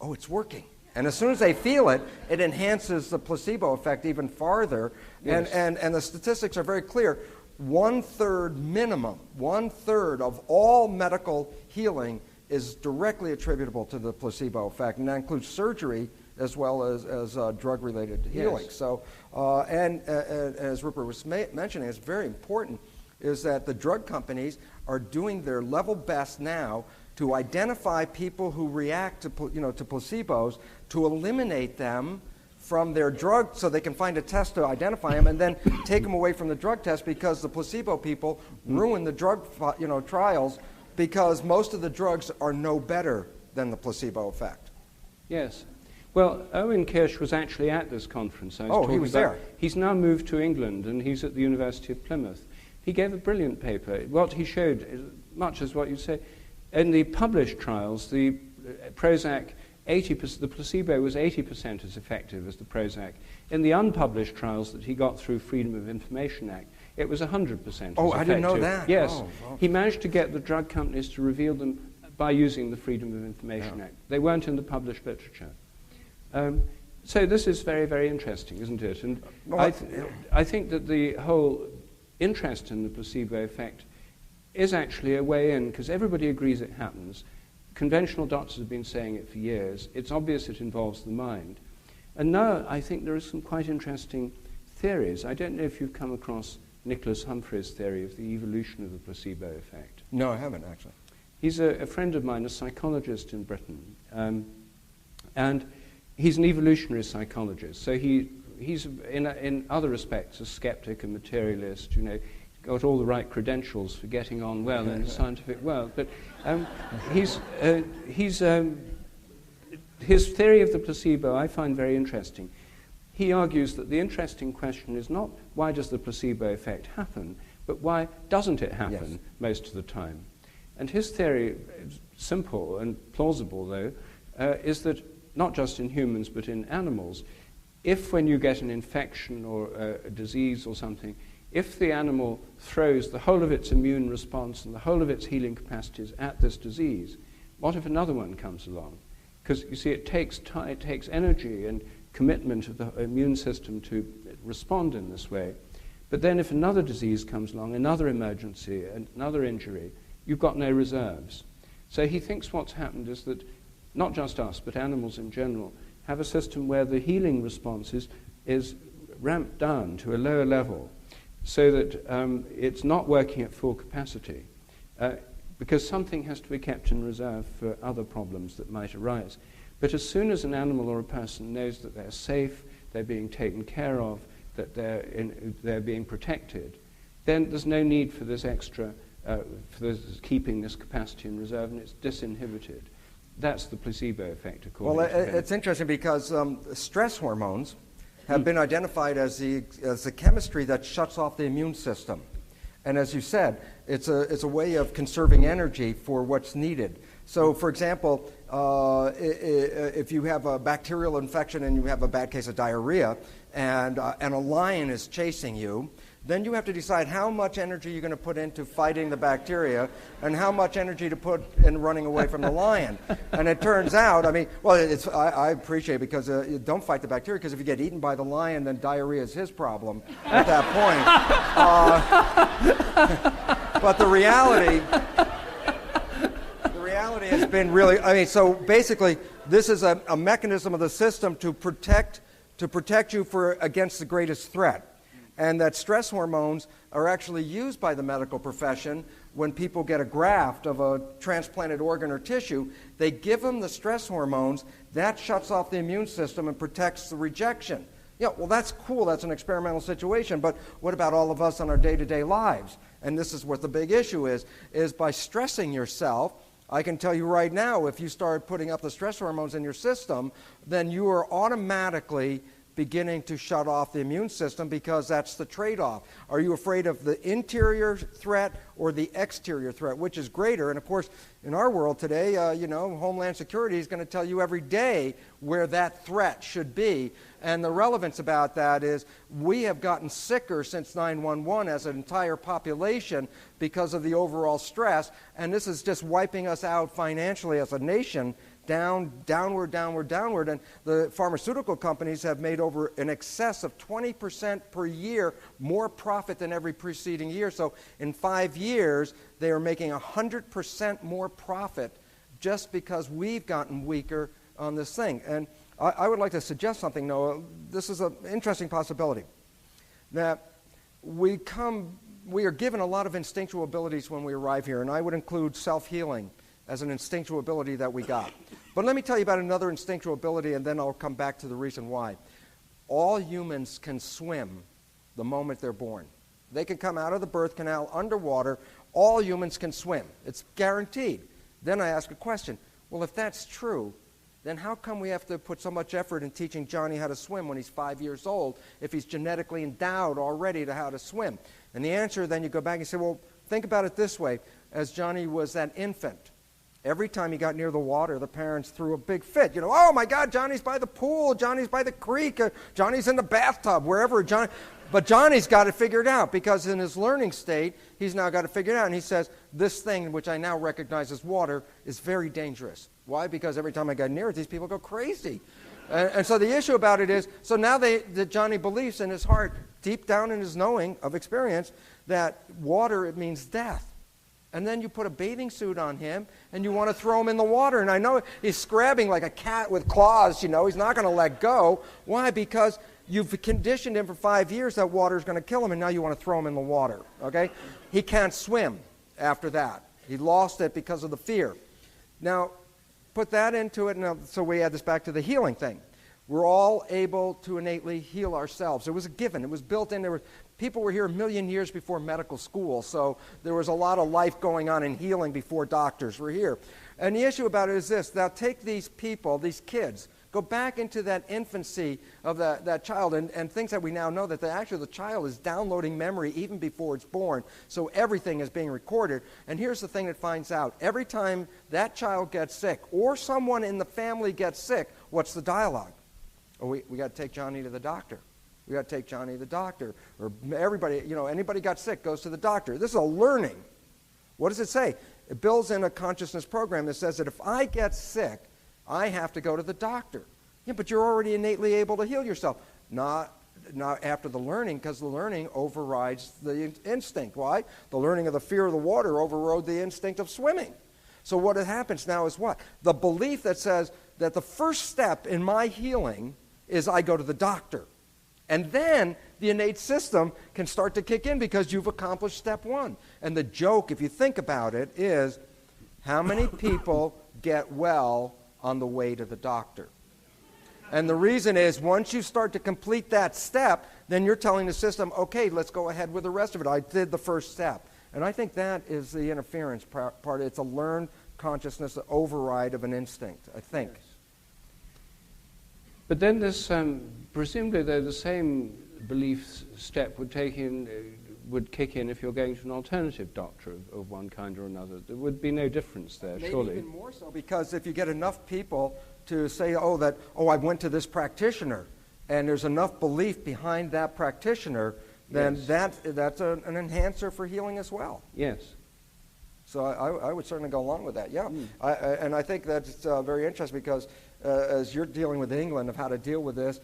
oh, it's working. And as soon as they feel it, it enhances the placebo effect even farther. Yes. And the statistics are very clear. 1/3 minimum, 1/3 of all medical healing is directly attributable to the placebo effect, and that includes surgery as well as drug-related healing. Yes. So, and as Rupert was mentioning, it's very important, is that the drug companies are doing their level best now to identify people who react to placebos, to eliminate them from their drug so they can find a test to identify them and then take them away from the drug test, because the placebo people ruin the drug trials, because most of the drugs are no better than the placebo effect.
Yes. Well, Owen Kirsch was actually at this conference.
He was there.
He's now moved to England, and he's at the University of Plymouth. He gave a brilliant paper. What he showed, much as what you say, in the published trials, the Prozac, the placebo was 80% as effective as the Prozac. In the unpublished trials that he got through Freedom of Information Act, it was 100% as effective.
Oh, I didn't know that.
Yes.
Oh.
He managed to get the drug companies to reveal them by using the Freedom of Information Act. They weren't in the published literature. So this is very, very interesting, isn't it? And I think that the whole interest in the placebo effect is actually a way in, because everybody agrees it happens. Conventional doctors have been saying it for years. It's obvious it involves the mind. And now I think there are some quite interesting theories. I don't know if you've come across Nicholas Humphrey's theory of the evolution of the placebo effect.
No, I haven't, actually.
He's a friend of mine, a psychologist in Britain. And he's an evolutionary psychologist. So he's in other respects a skeptic, a materialist, got all the right credentials for getting on well in the scientific world. But his theory of the placebo I find very interesting. He argues that the interesting question is not why does the placebo effect happen, but why doesn't it happen most of the time. And his theory, simple and plausible though, is that not just in humans but in animals, if when you get an infection or a disease or something, if the animal throws the whole of its immune response and the whole of its healing capacities at this disease, what if another one comes along? Because you see, it takes energy and commitment of the immune system to respond in this way. But then if another disease comes along, another emergency, another injury, you've got no reserves. So he thinks what's happened is that not just us, but animals in general, have a system where the healing response is ramped down to a lower level so that it's not working at full capacity because something has to be kept in reserve for other problems that might arise. But as soon as an animal or a person knows that they're safe, they're being taken care of, that they're being protected, then there's no need for this extra, keeping this capacity in reserve, and it's disinhibited. That's the placebo effect, according to him.
It's interesting because stress hormones have been identified as the chemistry that shuts off the immune system. And as you said, it's a way of conserving energy for what's needed. So, for example, if you have a bacterial infection and you have a bad case of diarrhea, and a lion is chasing you, then you have to decide how much energy you're going to put into fighting the bacteria and how much energy to put in running away from the lion. And it turns out, I appreciate it because you don't fight the bacteria, because if you get eaten by the lion, then diarrhea is his problem at that point. But the reality has been really, so basically this is a mechanism of the system to protect you against the greatest threat. And that stress hormones are actually used by the medical profession when people get a graft of a transplanted organ or tissue. They give them the stress hormones. That shuts off the immune system and protects the rejection. Well, that's cool. That's an experimental situation. But what about all of us on our day-to-day lives? And this is what the big issue is by stressing yourself. I can tell you right now, if you start putting up the stress hormones in your system, then you are automatically beginning to shut off the immune system, because that's the trade-off. Are you afraid of the interior threat or the exterior threat? Which is greater? And of course, in our world today, Homeland Security is going to tell you every day where that threat should be. And the relevance about that is we have gotten sicker since 9/11 as an entire population because of the overall stress. And this is just wiping us out financially as a nation. Downward. And the pharmaceutical companies have made over in excess of 20% per year more profit than every preceding year. So in 5 years, they are making 100% more profit just because we've gotten weaker on this thing. And I would like to suggest something, Noah. This is an interesting possibility. That we are given a lot of instinctual abilities when we arrive here, and I would include self-healing as an instinctual ability that we got. But let me tell you about another instinctual ability, and then I'll come back to the reason why. All humans can swim the moment they're born. They can come out of the birth canal underwater. All humans can swim. It's guaranteed. Then I ask a question. Well, if that's true, then how come we have to put so much effort in teaching Johnny how to swim when he's 5 years old if he's genetically endowed already to how to swim? And the answer, then you go back and say, well, think about it this way. As Johnny was that infant, every time he got near the water, the parents threw a big fit. Oh my God, Johnny's by the pool, Johnny's by the creek, Johnny's in the bathtub, wherever Johnny. But Johnny's got it figured out, because in his learning state, he's now got it figured out. And he says, this thing, which I now recognize as water, is very dangerous. Why? Because every time I get near it, these people go crazy. And so the issue about it is, so now that Johnny believes in his heart, deep down in his knowing of experience, that water, it means death. And then you put a bathing suit on him, and you want to throw him in the water. And I know he's scrabbing like a cat with claws, he's not going to let go. Why? Because you've conditioned him for 5 years that water is going to kill him, and now you want to throw him in the water, okay? He can't swim after that. He lost it because of the fear. Now, put that into it, so we add this back to the healing thing. We're all able to innately heal ourselves. It was a given. It was built in. People were here 1 million years before medical school, so there was a lot of life going on in healing before doctors were here. And the issue about it is this. Now take these people, these kids, go back into that infancy of that child, and things that we now know that actually the child is downloading memory even before it's born, so everything is being recorded. And here's the thing that finds out. Every time that child gets sick or someone in the family gets sick, what's the dialogue? Oh, we got to take Johnny to the doctor. We got to take Johnny to the doctor. Or everybody, anybody got sick goes to the doctor. This is a learning. What does it say? It builds in a consciousness program that says that if I get sick, I have to go to the doctor. Yeah, but you're already innately able to heal yourself. Not after the learning, because the learning overrides the instinct. Why? The learning of the fear of the water overrode the instinct of swimming. So what happens now is what? The belief that says that the first step in my healing is I go to the doctor. And then the innate system can start to kick in because you've accomplished step one. And the joke, if you think about it, is how many people get well on the way to the doctor? And the reason is once you start to complete that step, then you're telling the system, okay, let's go ahead with the rest of it. I did the first step. And I think that is the interference part. It's a learned consciousness, the override of an instinct, I think.
Yes. But then this, presumably though, the same belief step would kick in if you're going to an alternative doctor of one kind or another. There would be no difference there,
maybe
surely.
Even more so, because if you get enough people to say, I went to this practitioner, and there's enough belief behind that practitioner, then
yes.
that's an enhancer for healing as well.
Yes.
So I would certainly go along with that, yeah. And I think that's very interesting because as you're dealing with England of how to deal with this,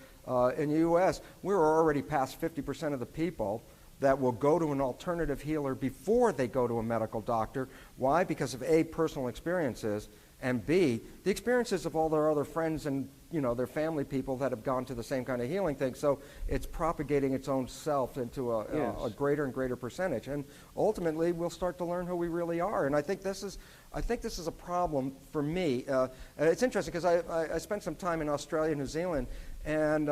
in the U.S., we're already past 50% of the people that will go to an alternative healer before they go to a medical doctor. Why? Because of A, personal experiences, and B, the experiences of all their other friends and their family people that have gone to the same kind of healing thing. So it's propagating its own self into a greater and greater percentage. And ultimately, we'll start to learn who we really are. And I think this is a problem for me. It's interesting because I spent some time in Australia, New Zealand, and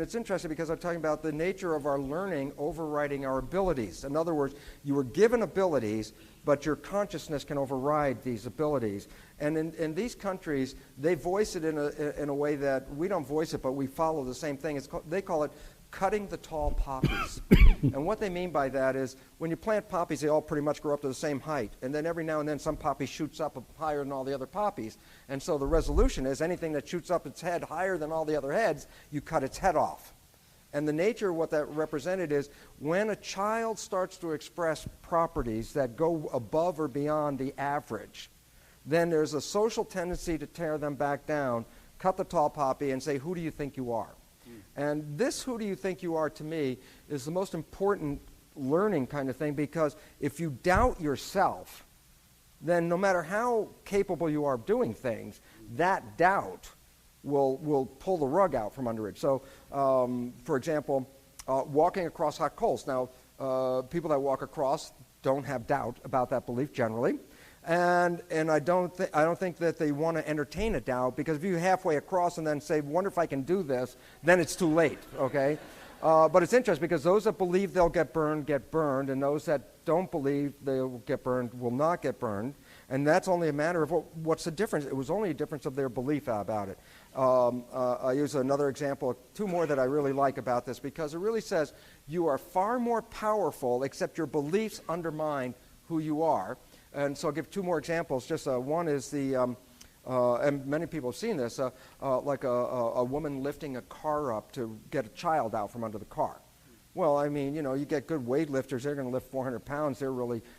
it's interesting because I'm talking about the nature of our learning overriding our abilities. In other words, you were given abilities, but your consciousness can override these abilities. And in these countries, they voice it in a way that we don't voice it, but we follow the same thing. They call it cutting the tall poppies. And what they mean by that is when you plant poppies, they all pretty much grow up to the same height. And then every now and then some poppy shoots up higher than all the other poppies. And so the resolution is anything that shoots up its head higher than all the other heads, you cut its head off. And the nature of what that represented is when a child starts to express properties that go above or beyond the average, then there's a social tendency to tear them back down, cut the tall poppy, and say, who do you think you are? And this who do you think you are to me is the most important learning kind of thing, because if you doubt yourself, then no matter how capable you are of doing things, that doubt will pull the rug out from under it. So, for example, walking across hot coals. Now, people that walk across don't have doubt about that belief generally. And I don't think that they want to entertain a doubt, because if you halfway across and then say, wonder if I can do this, then it's too late, okay? But it's interesting because those that believe they'll get burned, and those that don't believe they'll get burned will not get burned. And that's only a matter of what's the difference. It was only a difference of their belief about it. I use another example, two more that I really like about this, because it really says you are far more powerful, except your beliefs undermine who you are. And so I'll give two more examples. Just one is the, and many people have seen this, like a woman lifting a car up to get a child out from under the car. Well, I mean, you get good weightlifters, they're going to lift 400 pounds.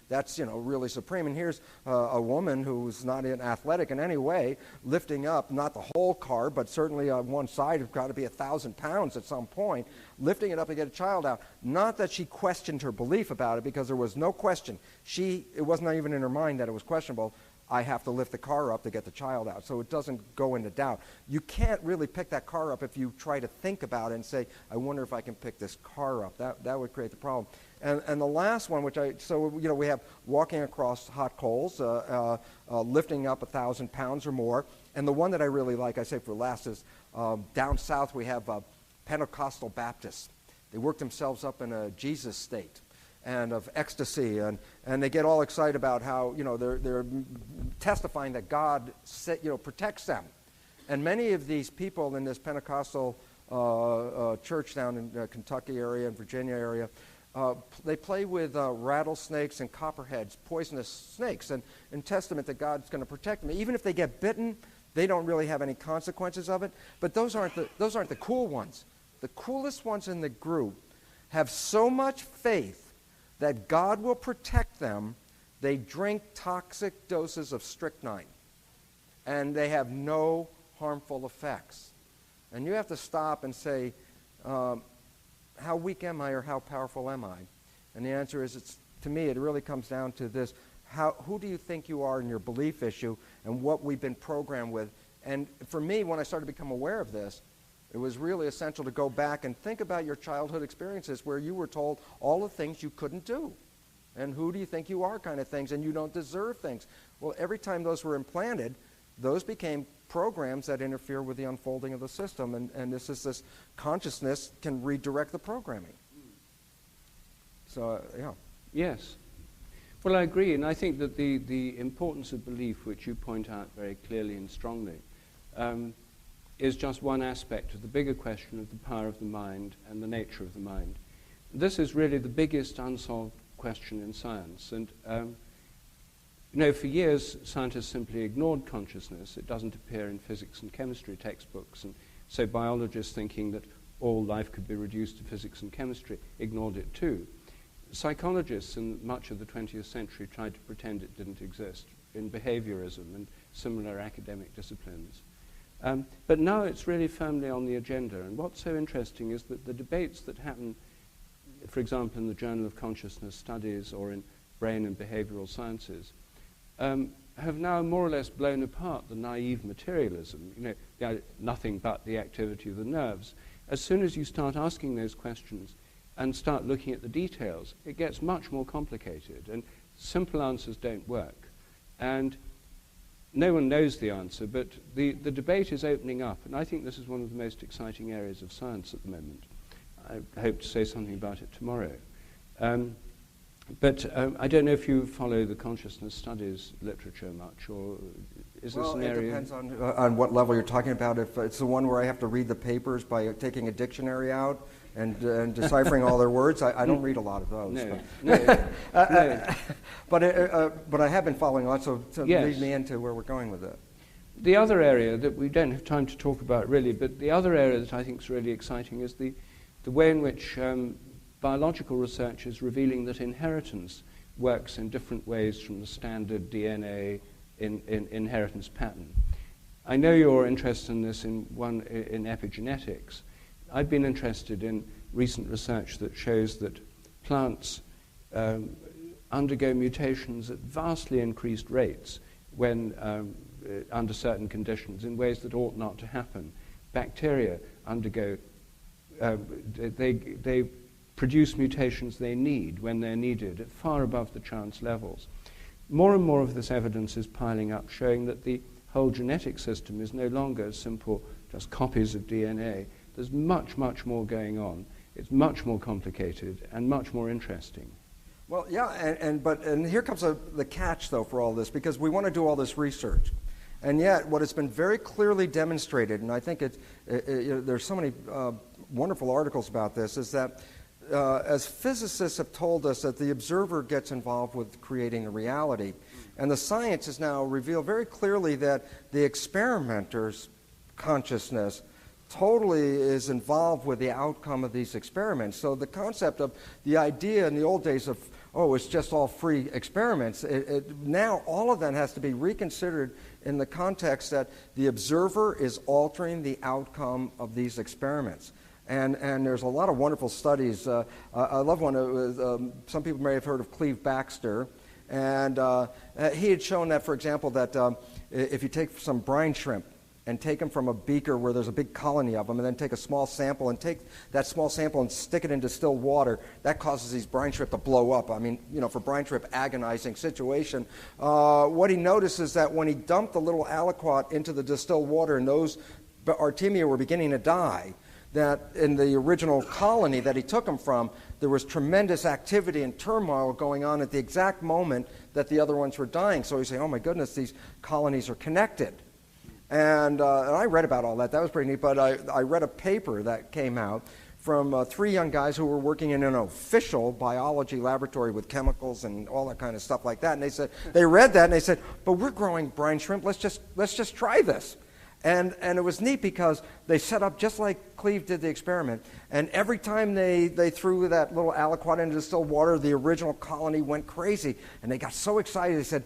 That's really supreme. And here's a woman who's not athletic in any way, lifting up, not the whole car, but certainly on one side, it's got to be 1,000 pounds at some point, lifting it up to get a child out. Not that she questioned her belief about it, because there was no question. It wasn't even in her mind that it was questionable. I have to lift the car up to get the child out. So it doesn't go into doubt. You can't really pick that car up if you try to think about it and say, I wonder if I can pick this car up. That would create the problem. And the last one, we have walking across hot coals, lifting up 1,000 pounds or more. And the one that I really like, I say for last, is down south we have Pentecostal Baptists. They work themselves up in a Jesus state and of ecstasy, and they get all excited about how they're testifying that God protects them. And many of these people in this Pentecostal church down in Kentucky area and Virginia area, they play with rattlesnakes and copperheads, poisonous snakes, and in testament that God's going to protect them. Even if they get bitten, they don't really have any consequences of it. But those aren't the cool ones. The coolest ones in the group have so much faith that God will protect them, they drink toxic doses of strychnine, and they have no harmful effects. And you have to stop and say, how weak am I or how powerful am I? And the answer is, to me, it really comes down to this. Who do you think you are in your belief issue and what we've been programmed with? And for me, when I started to become aware of this, it was really essential to go back and think about your childhood experiences where you were told all the things you couldn't do. And who do you think you are kind of things, and you don't deserve things. Well, every time those were implanted, those became programs that interfere with the unfolding of the system. And this consciousness can redirect the programming. So, yeah.
Yes. Well, I agree, and I think that the importance of belief, which you point out very clearly and strongly, is just one aspect of the bigger question of the power of the mind and the nature of the mind. This is really the biggest unsolved question in science. And, for years, scientists simply ignored consciousness. It doesn't appear in physics and chemistry textbooks. And so biologists, thinking that all life could be reduced to physics and chemistry, ignored it too. Psychologists in much of the 20th century tried to pretend it didn't exist in behaviorism and similar academic disciplines. But now it's really firmly on the agenda. And what's so interesting is that the debates that happen, for example, in the Journal of Consciousness Studies or in Brain and Behavioral Sciences, have now more or less blown apart the naive materialism, nothing but the activity of the nerves. As soon as you start asking those questions and start looking at the details, it gets much more complicated, and simple answers don't work. And no one knows the answer, but the debate is opening up, and I think this is one of the most exciting areas of science at the moment. I hope to say something about it tomorrow. But I don't know if you follow the consciousness studies literature much, or is this an area?
Well, it depends on what level you're talking about. If it's the one where I have to read the papers by taking a dictionary out and deciphering all their words, I don't read a lot of those.
No.
But I have been following on, so
yes.
lead me into where we're going with it.
The other area that we don't have time to talk about really, but the other area that I think is really exciting is the way in which biological research is revealing that inheritance works in different ways from the standard DNA inheritance pattern. I know you're interested in this in epigenetics. I've been interested in recent research that shows that plants undergo mutations at vastly increased rates when under certain conditions in ways that ought not to happen. Bacteria undergo, they produce mutations they need when they're needed at far above the chance levels. More and more of this evidence is piling up, showing that the whole genetic system is no longer simple, just copies of DNA. There's much, much more going on. It's much more complicated and much more interesting.
Well, yeah, and here comes the catch, though, for all this, because we want to do all this research. And yet, what has been very clearly demonstrated, and I think there's so many wonderful articles about this, is that as physicists have told us that the observer gets involved with creating a reality. And the science has now revealed very clearly that the experimenter's consciousness totally is involved with the outcome of these experiments. So the concept of the idea in the old days of, it's just all free experiments, now all of that has to be reconsidered in the context that the observer is altering the outcome of these experiments. And there's a lot of wonderful studies. I love one. Some people may have heard of Cleve Baxter. And he had shown that, for example, that if you take some brine shrimp and take them from a beaker where there's a big colony of them, and then take a small sample and take that small sample and stick it in distilled water, that causes these brine shrimp to blow up. I mean, for brine shrimp, agonizing situation. What he noticed is that when he dumped the little aliquot into the distilled water and those Artemia were beginning to die, that in the original colony that he took them from, there was tremendous activity and turmoil going on at the exact moment that the other ones were dying. So he's saying, oh my goodness, these colonies are connected. And I read about all that. That was pretty neat. But I read a paper that came out from 3 young guys who were working in an official biology laboratory with chemicals and all that kind of stuff like that. And they read that and they said, but we're growing brine shrimp. Let's just try this. And it was neat because they set up just like Cleve did the experiment. And every time they threw that little aliquot into distilled water, the original colony went crazy. And they got so excited, they said,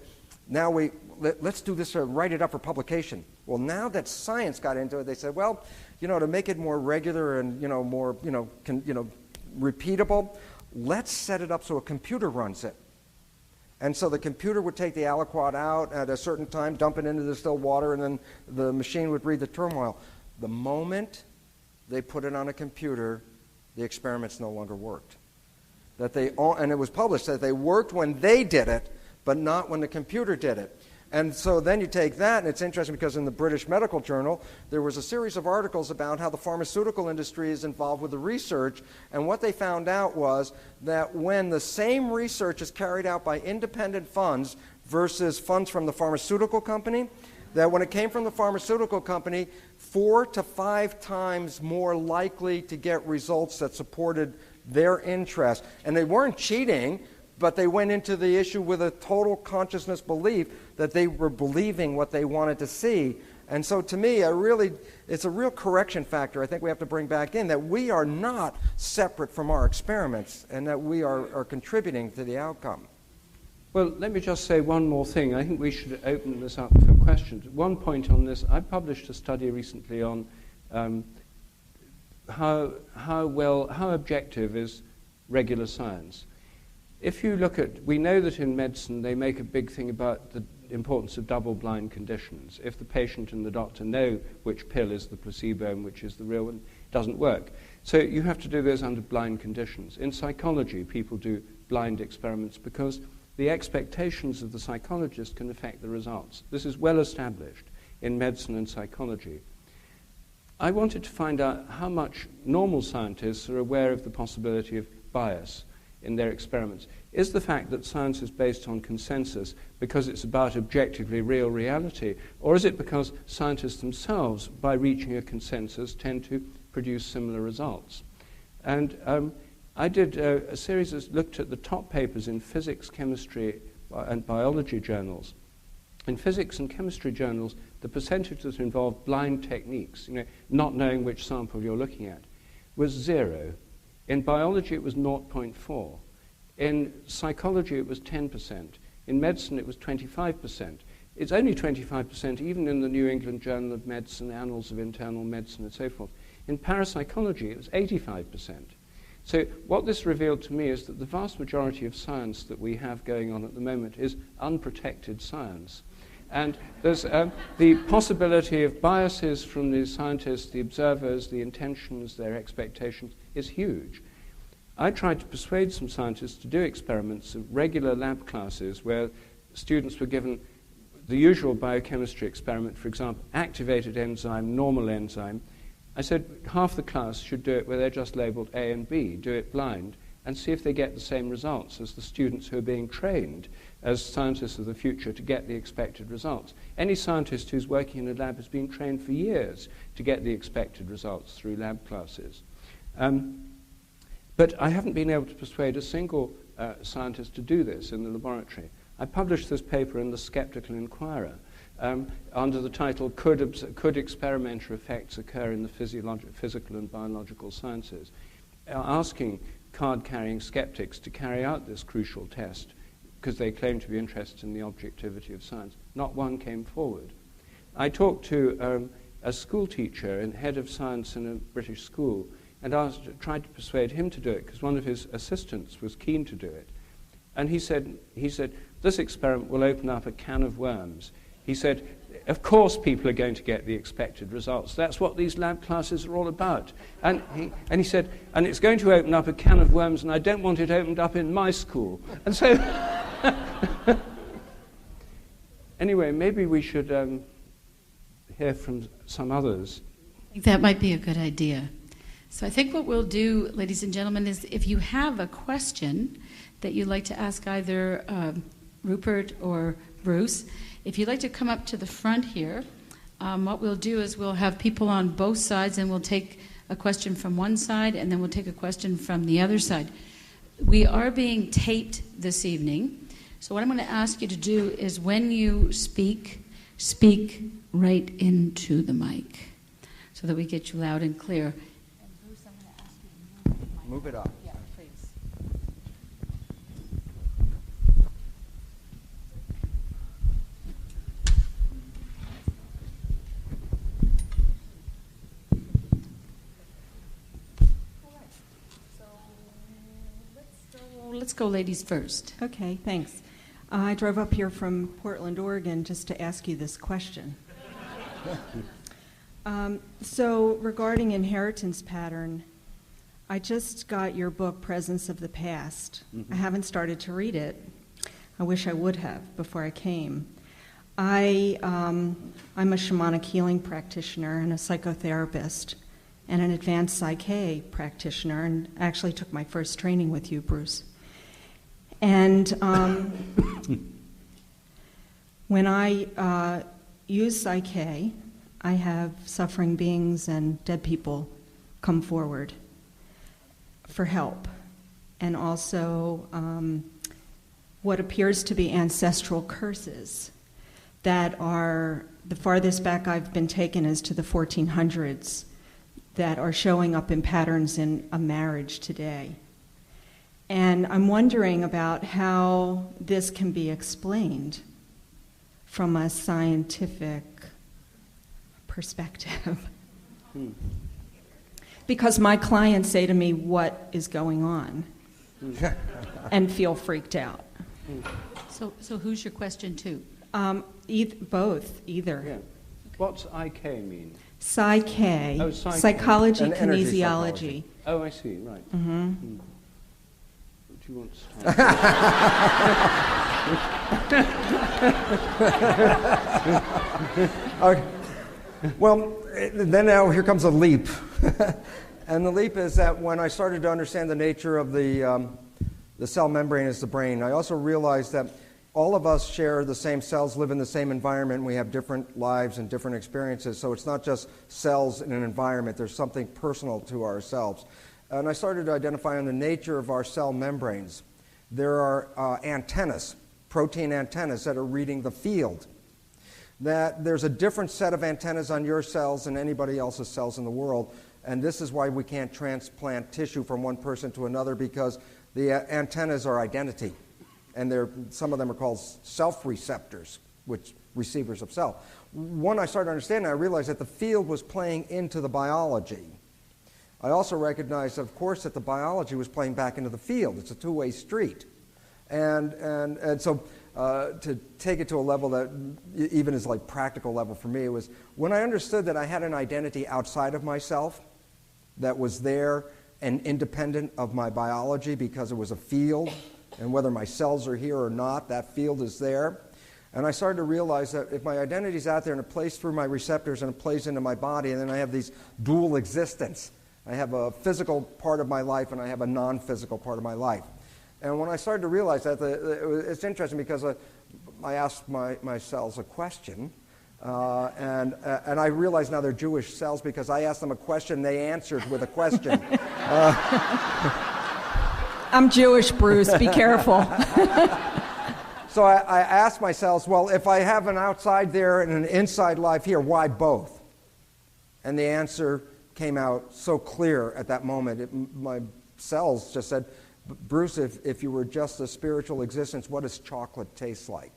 now let's do this, write it up for publication. Well, now that science got into it, they said, well, to make it more regular and, more, repeatable, let's set it up so a computer runs it. And so the computer would take the aliquot out at a certain time, dump it into the distilled water, and then the machine would read the turmoil. The moment they put it on a computer, the experiments no longer worked. And it was published that they worked when they did it, but not when the computer did it. And so then you take that, and it's interesting because in the British Medical Journal, there was a series of articles about how the pharmaceutical industry is involved with the research, and what they found out was that when the same research is carried out by independent funds versus funds from the pharmaceutical company, that when it came from the pharmaceutical company, 4 to 5 times more likely to get results that supported their interest. And they weren't cheating, but they went into the issue with a total consciousness belief that they were believing what they wanted to see. And so to me, it's a real correction factor I think we have to bring back in, that we are not separate from our experiments and that we are contributing to the outcome.
Well, let me just say one more thing. I think we should open this up for questions. One point on this, I published a study recently on how objective is regular science. If you look at, we know that in medicine they make a big thing about the importance of double-blind conditions. If the patient and the doctor know which pill is the placebo and which is the real one, it doesn't work. So you have to do those under blind conditions. In psychology, people do blind experiments because the expectations of the psychologist can affect the results. This is well established in medicine and psychology. I wanted to find out how much normal scientists are aware of the possibility of bias in their experiments. Is the fact that science is based on consensus because it's about objectively real reality, or is it because scientists themselves, by reaching a consensus, tend to produce similar results? And I did a series that looked at the top papers in physics, chemistry, and biology journals. In physics and chemistry journals, the percentage that involved blind techniques, not knowing which sample you're looking at, was 0. In biology, it was 0.4. In psychology, it was 10%. In medicine, it was 25%. It's only 25% even in the New England Journal of Medicine, Annals of Internal Medicine, and so forth. In parapsychology, it was 85%. So what this revealed to me is that the vast majority of science that we have going on at the moment is unprotected science. And there's the possibility of biases from the scientists, the observers, the intentions, their expectations is huge. I tried to persuade some scientists to do experiments of regular lab classes where students were given the usual biochemistry experiment, for example, activated enzyme, normal enzyme. I said half the class should do it where they're just labeled A and B, do it blind, and see if they get the same results as the students who are being trained as scientists of the future to get the expected results. Any scientist who's working in a lab has been trained for years to get the expected results through lab classes. But I haven't been able to persuade a single scientist to do this in the laboratory. I published this paper in the Skeptical Inquirer under the title, Could Experimental Effects Occur in the Physical and Biological Sciences? Asking card-carrying skeptics to carry out this crucial test because they claim to be interested in the objectivity of science. Not one came forward. I talked to a school teacher and head of science in a British school and tried to persuade him to do it because one of his assistants was keen to do it. And he said, this experiment will open up a can of worms. He said, of course people are going to get the expected results. That's what these lab classes are all about. And he said, and it's going to open up a can of worms, and I don't want it opened up in my school. And so, anyway, maybe we should hear from some others.
I think that might be a good idea. So I think what we'll do, ladies and gentlemen, is if you have a question that you'd like to ask either Rupert or Bruce, if you'd like to come up to the front here, what we'll do is we'll have people on both sides, and we'll take a question from one side, and then we'll take a question from the other side. We are being taped this evening, so what I'm going to ask you to do is when you speak, speak right into the mic so that we get you loud and clear. And Bruce, I'm going to ask you to move the mic.
Move it up.
Yeah, please. Let's go ladies first.
Okay, thanks. I drove up here from Portland, Oregon, just to ask you this question. So regarding inheritance pattern, I just got your book, Presence of the Past. I haven't started to read it. I wish I would have before I came. I'm a shamanic healing practitioner and a psychotherapist and an advanced psyche practitioner, and actually took my first training with you, Bruce. And when I use psyche, I have suffering beings and dead people come forward for help, and also what appears to be ancestral curses that are, the farthest back I've been taken is to the 1400s, that are showing up in patterns in a marriage today. And I'm wondering about how this can be explained from a scientific perspective. Because my clients say to me, what is going on? And feel freaked out.
So who's your question to?
Both, either.
Yeah. What's IK mean?
Psyche,
Oh, psyche.
psychology,
And energy
kinesiology.
Oh, I see, right.
Mm-hmm.
What do you want to start?
Okay. Well, then now here comes a leap. And the leap is that when I started to understand the nature of the cell membrane as the brain, I also realized that all of us share the same cells, live in the same environment. We have different lives and different experiences. So it's not just cells in an environment. There's something personal to ourselves. And I started to identify on the nature of our cell membranes. There are antennas, protein antennas, that are reading the field. That there's a different set of antennas on your cells than anybody else's cells in the world. And this is why we can't transplant tissue from one person to another, because the antennas are identity. And some of them are called self-receptors, which receivers of self. When I started understanding, I realized that the field was playing into the biology. I also recognized, of course, that the biology was playing back into the field. It's a two-way street. And so to take it to a level that even is like practical level for me, it was when I understood that I had an identity outside of myself that was there and independent of my biology because it was a field, and whether my cells are here or not, that field is there. And I started to realize that if my identity's out there and it plays through my receptors and it plays into my body, and then I have these dual existence. I have a physical part of my life and I have a non-physical part of my life. And when I started to realize that, it's interesting because I asked my cells a question, and I realize now they're Jewish cells because I asked them a question, they answered with a question.
I'm Jewish, Bruce. Be careful.
So I asked my cells, well, if I have an outside there and an inside life here, why both? And the answer came out so clear at that moment. My cells just said, Bruce, if you were just a spiritual existence, what does chocolate taste like?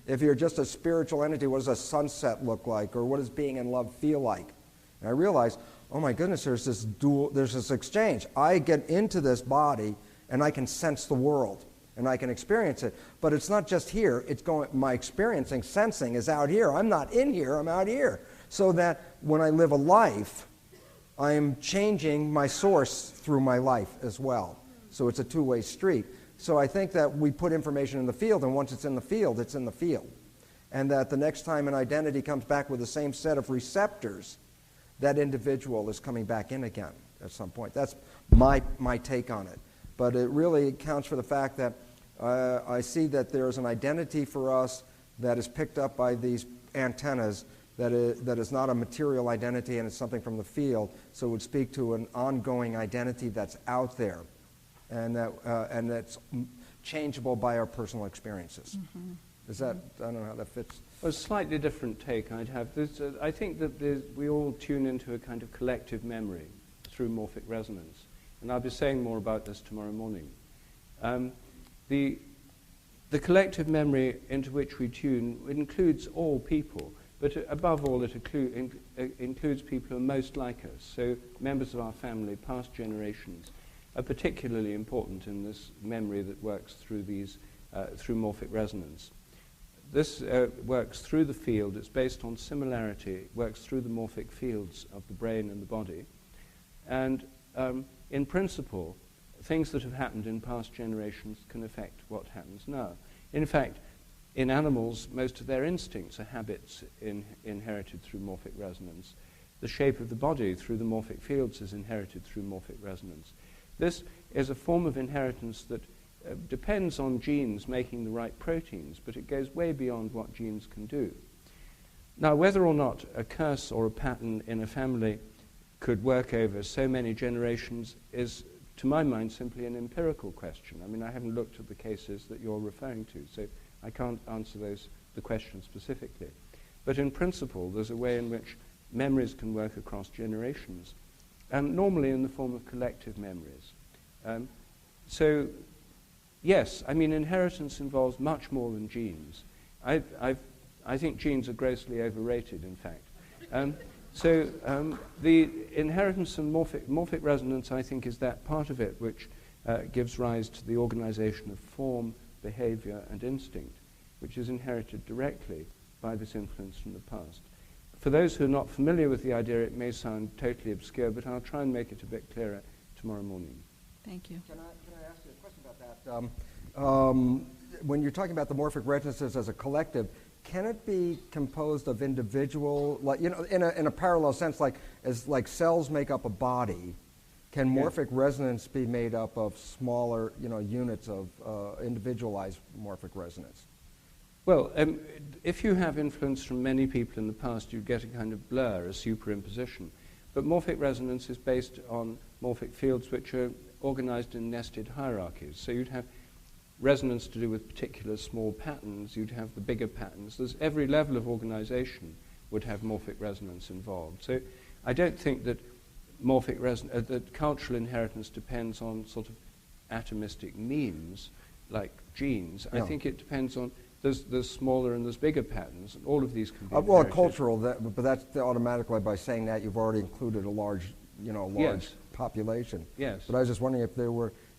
If you're just a spiritual entity, what does a sunset look like? Or what does being in love feel like? And I realized, oh my goodness, there's this exchange. I get into this body and I can sense the world and I can experience it. But it's not just here. My experiencing, sensing is out here. I'm not in here, I'm out here. So that when I live a life, I am changing my source through my life as well. So it's a two-way street. So I think that we put information in the field, and once it's in the field, it's in the field. And that the next time an identity comes back with the same set of receptors, that individual is coming back in again at some point. That's my take on it. But it really accounts for the fact that I see that there's an identity for us that is picked up by these antennas that is not a material identity and it's something from the field. So it would speak to an ongoing identity that's out there and that's changeable by our personal experiences. Mm-hmm. I don't know how that fits.
A slightly different take I'd have. I think that we all tune into a kind of collective memory through morphic resonance. And I'll be saying more about this tomorrow morning. The collective memory into which we tune includes all people, but above all it includes people who are most like us. So members of our family, past generations, are particularly important in this memory that works through through morphic resonance. This works through the field. It's based on similarity. It works through the morphic fields of the brain and the body. And in principle, things that have happened in past generations can affect what happens now. In fact, in animals, most of their instincts are habits inherited through morphic resonance. The shape of the body through the morphic fields is inherited through morphic resonance. This is a form of inheritance that depends on genes making the right proteins, but it goes way beyond what genes can do. Now, whether or not a curse or a pattern in a family could work over so many generations is, to my mind, simply an empirical question. I mean, I haven't looked at the cases that you're referring to, so I can't answer the question specifically. But in principle, there's a way in which memories can work across generations, and normally in the form of collective memories. So, yes, I mean, inheritance involves much more than genes. I think genes are grossly overrated, in fact. So the inheritance and morphic resonance, I think, is that part of it which gives rise to the organization of form, behavior, and instinct, which is inherited directly by this influence from the past. For those who are not familiar with the idea, it may sound totally obscure, but I'll try and make it a bit clearer tomorrow morning.
Thank you.
Can I ask you a question about that? When you're talking about the morphic resonances as a collective, can it be composed of individual, like, you know, in a parallel sense, like cells make up a body? Can morphic resonance be made up of smaller, units of individualized morphic resonance?
Well, if you have influence from many people in the past, you get a kind of blur, a superimposition. But morphic resonance is based on morphic fields which are organized in nested hierarchies. So you'd have resonance to do with particular small patterns, you'd have the bigger patterns. There's every level of organization would have morphic resonance involved. So I don't think that that cultural inheritance depends on sort of atomistic memes like genes. Yeah. I think it depends on there's smaller and there's bigger patterns, and all of these can be
well, cultural, but that's automatically, by saying that, you've already included a large
yes.
population.
Yes.
But I was just wondering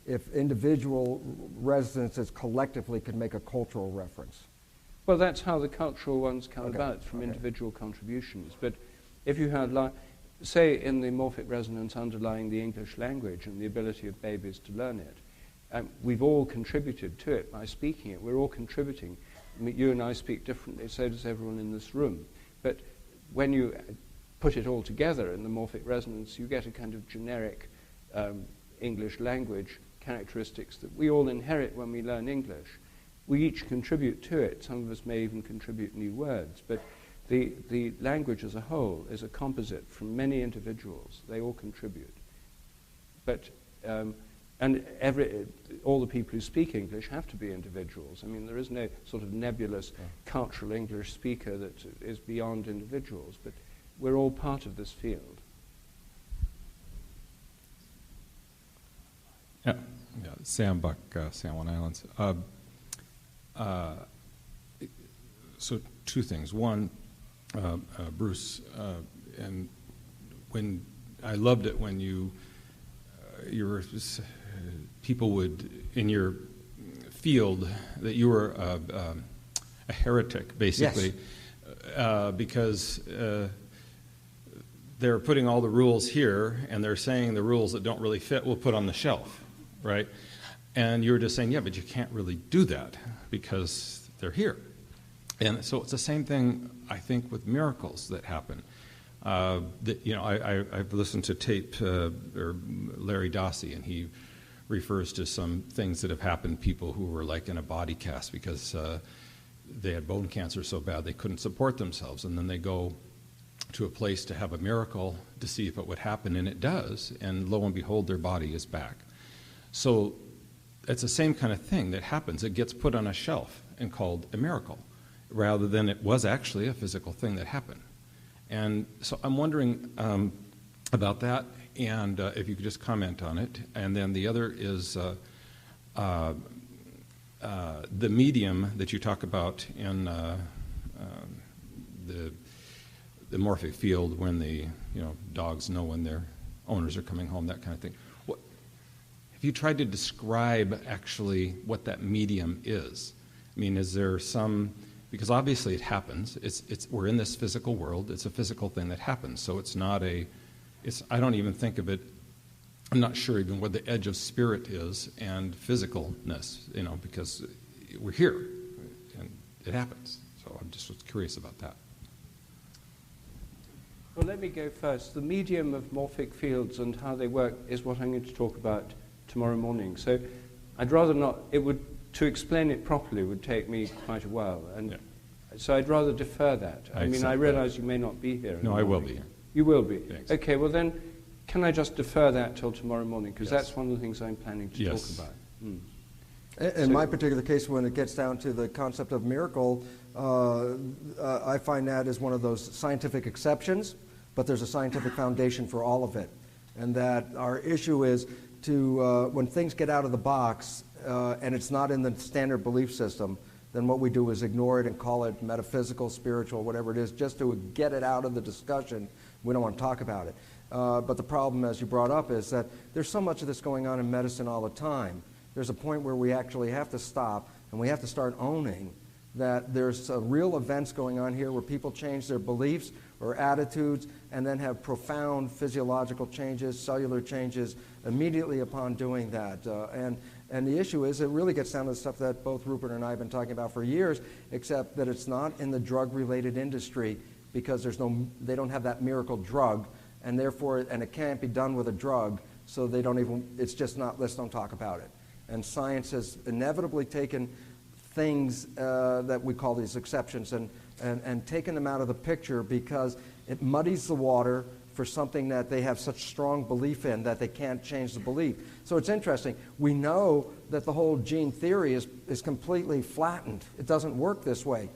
if individual resonances collectively could make a cultural reference.
Well, that's how the cultural ones come about, from individual contributions. But if you had, say, in the morphic resonance underlying the English language and the ability of babies to learn it, we've all contributed to it by speaking it. We're all contributing. I mean, you and I speak differently, so does everyone in this room. But when you put it all together in the morphic resonance, you get a kind of generic English language characteristics that we all inherit when we learn English. We each contribute to it. Some of us may even contribute new words, but the language as a whole is a composite from many individuals. They all contribute. But all the people who speak English have to be individuals. I mean, there is no sort of nebulous cultural English speaker that is beyond individuals, but we're all part of this field.
Yeah, Sam Buck, San Juan Islands. So two things. One, Bruce, and when I loved it when you were people would in your field that you were a heretic, basically, yes. Because they're putting all the rules here, and they're saying the rules that don't really fit we'll put on the shelf, right? And you were just saying, yeah, but you can't really do that because they're here. And so it's the same thing, I think, with miracles that happen. I've listened to tape or Larry Dossey, and he refers to some things that have happened to people who were like in a body cast because they had bone cancer so bad they couldn't support themselves, and then they go to a place to have a miracle to see if it would happen, and it does, and lo and behold, their body is back. So it's the same kind of thing that happens. It gets put on a shelf and called a miracle. rather than it was actually a physical thing that happened. And so I'm wondering about that, and if you could just comment on it. And then the other is the medium that you talk about in the morphic field, when the dogs know when their owners are coming home, that kind of thing. Have you tried to describe actually what that medium is? I mean, is there some, because obviously it happens. We're in this physical world. It's a physical thing that happens. So it's not I don't even think of it, I'm not sure even what the edge of spirit is and physicalness, because we're here and it happens. So I'm just curious about that.
Well, let me go first. The medium of morphic fields and how they work is what I'm going to talk about tomorrow morning. So I'd rather not, to explain it properly would take me quite a while. And so I'd rather defer that. I realize you may not be here.
No, I will be here.
You will be?
Thanks.
Okay, well then, can I just defer that till tomorrow morning? Because that's one of the things I'm planning to talk about.
In my particular case, when it gets down to the concept of miracle, I find that is one of those scientific exceptions, but there's a scientific foundation for all of it. And that our issue is to, when things get out of the box and it's not in the standard belief system, then what we do is ignore it and call it metaphysical, spiritual, whatever it is, just to get it out of the discussion. We don't want to talk about it. But the problem, as you brought up, is that there's so much of this going on in medicine all the time. There's a point where we actually have to stop and we have to start owning that there's real events going on here where people change their beliefs or attitudes and then have profound physiological changes, cellular changes immediately upon doing that. And the issue is it really gets down to the stuff that both Rupert and I have been talking about for years, except that it's not in the drug-related industry because they don't have that miracle drug, and therefore, and it can't be done with a drug, so they don't even, it's just not, let's don't talk about it. And science has inevitably taken things that we call these exceptions and taken them out of the picture because it muddies the water for something that they have such strong belief in that they can't change the belief. So it's interesting. We know that the whole gene theory is completely flattened. It doesn't work this way.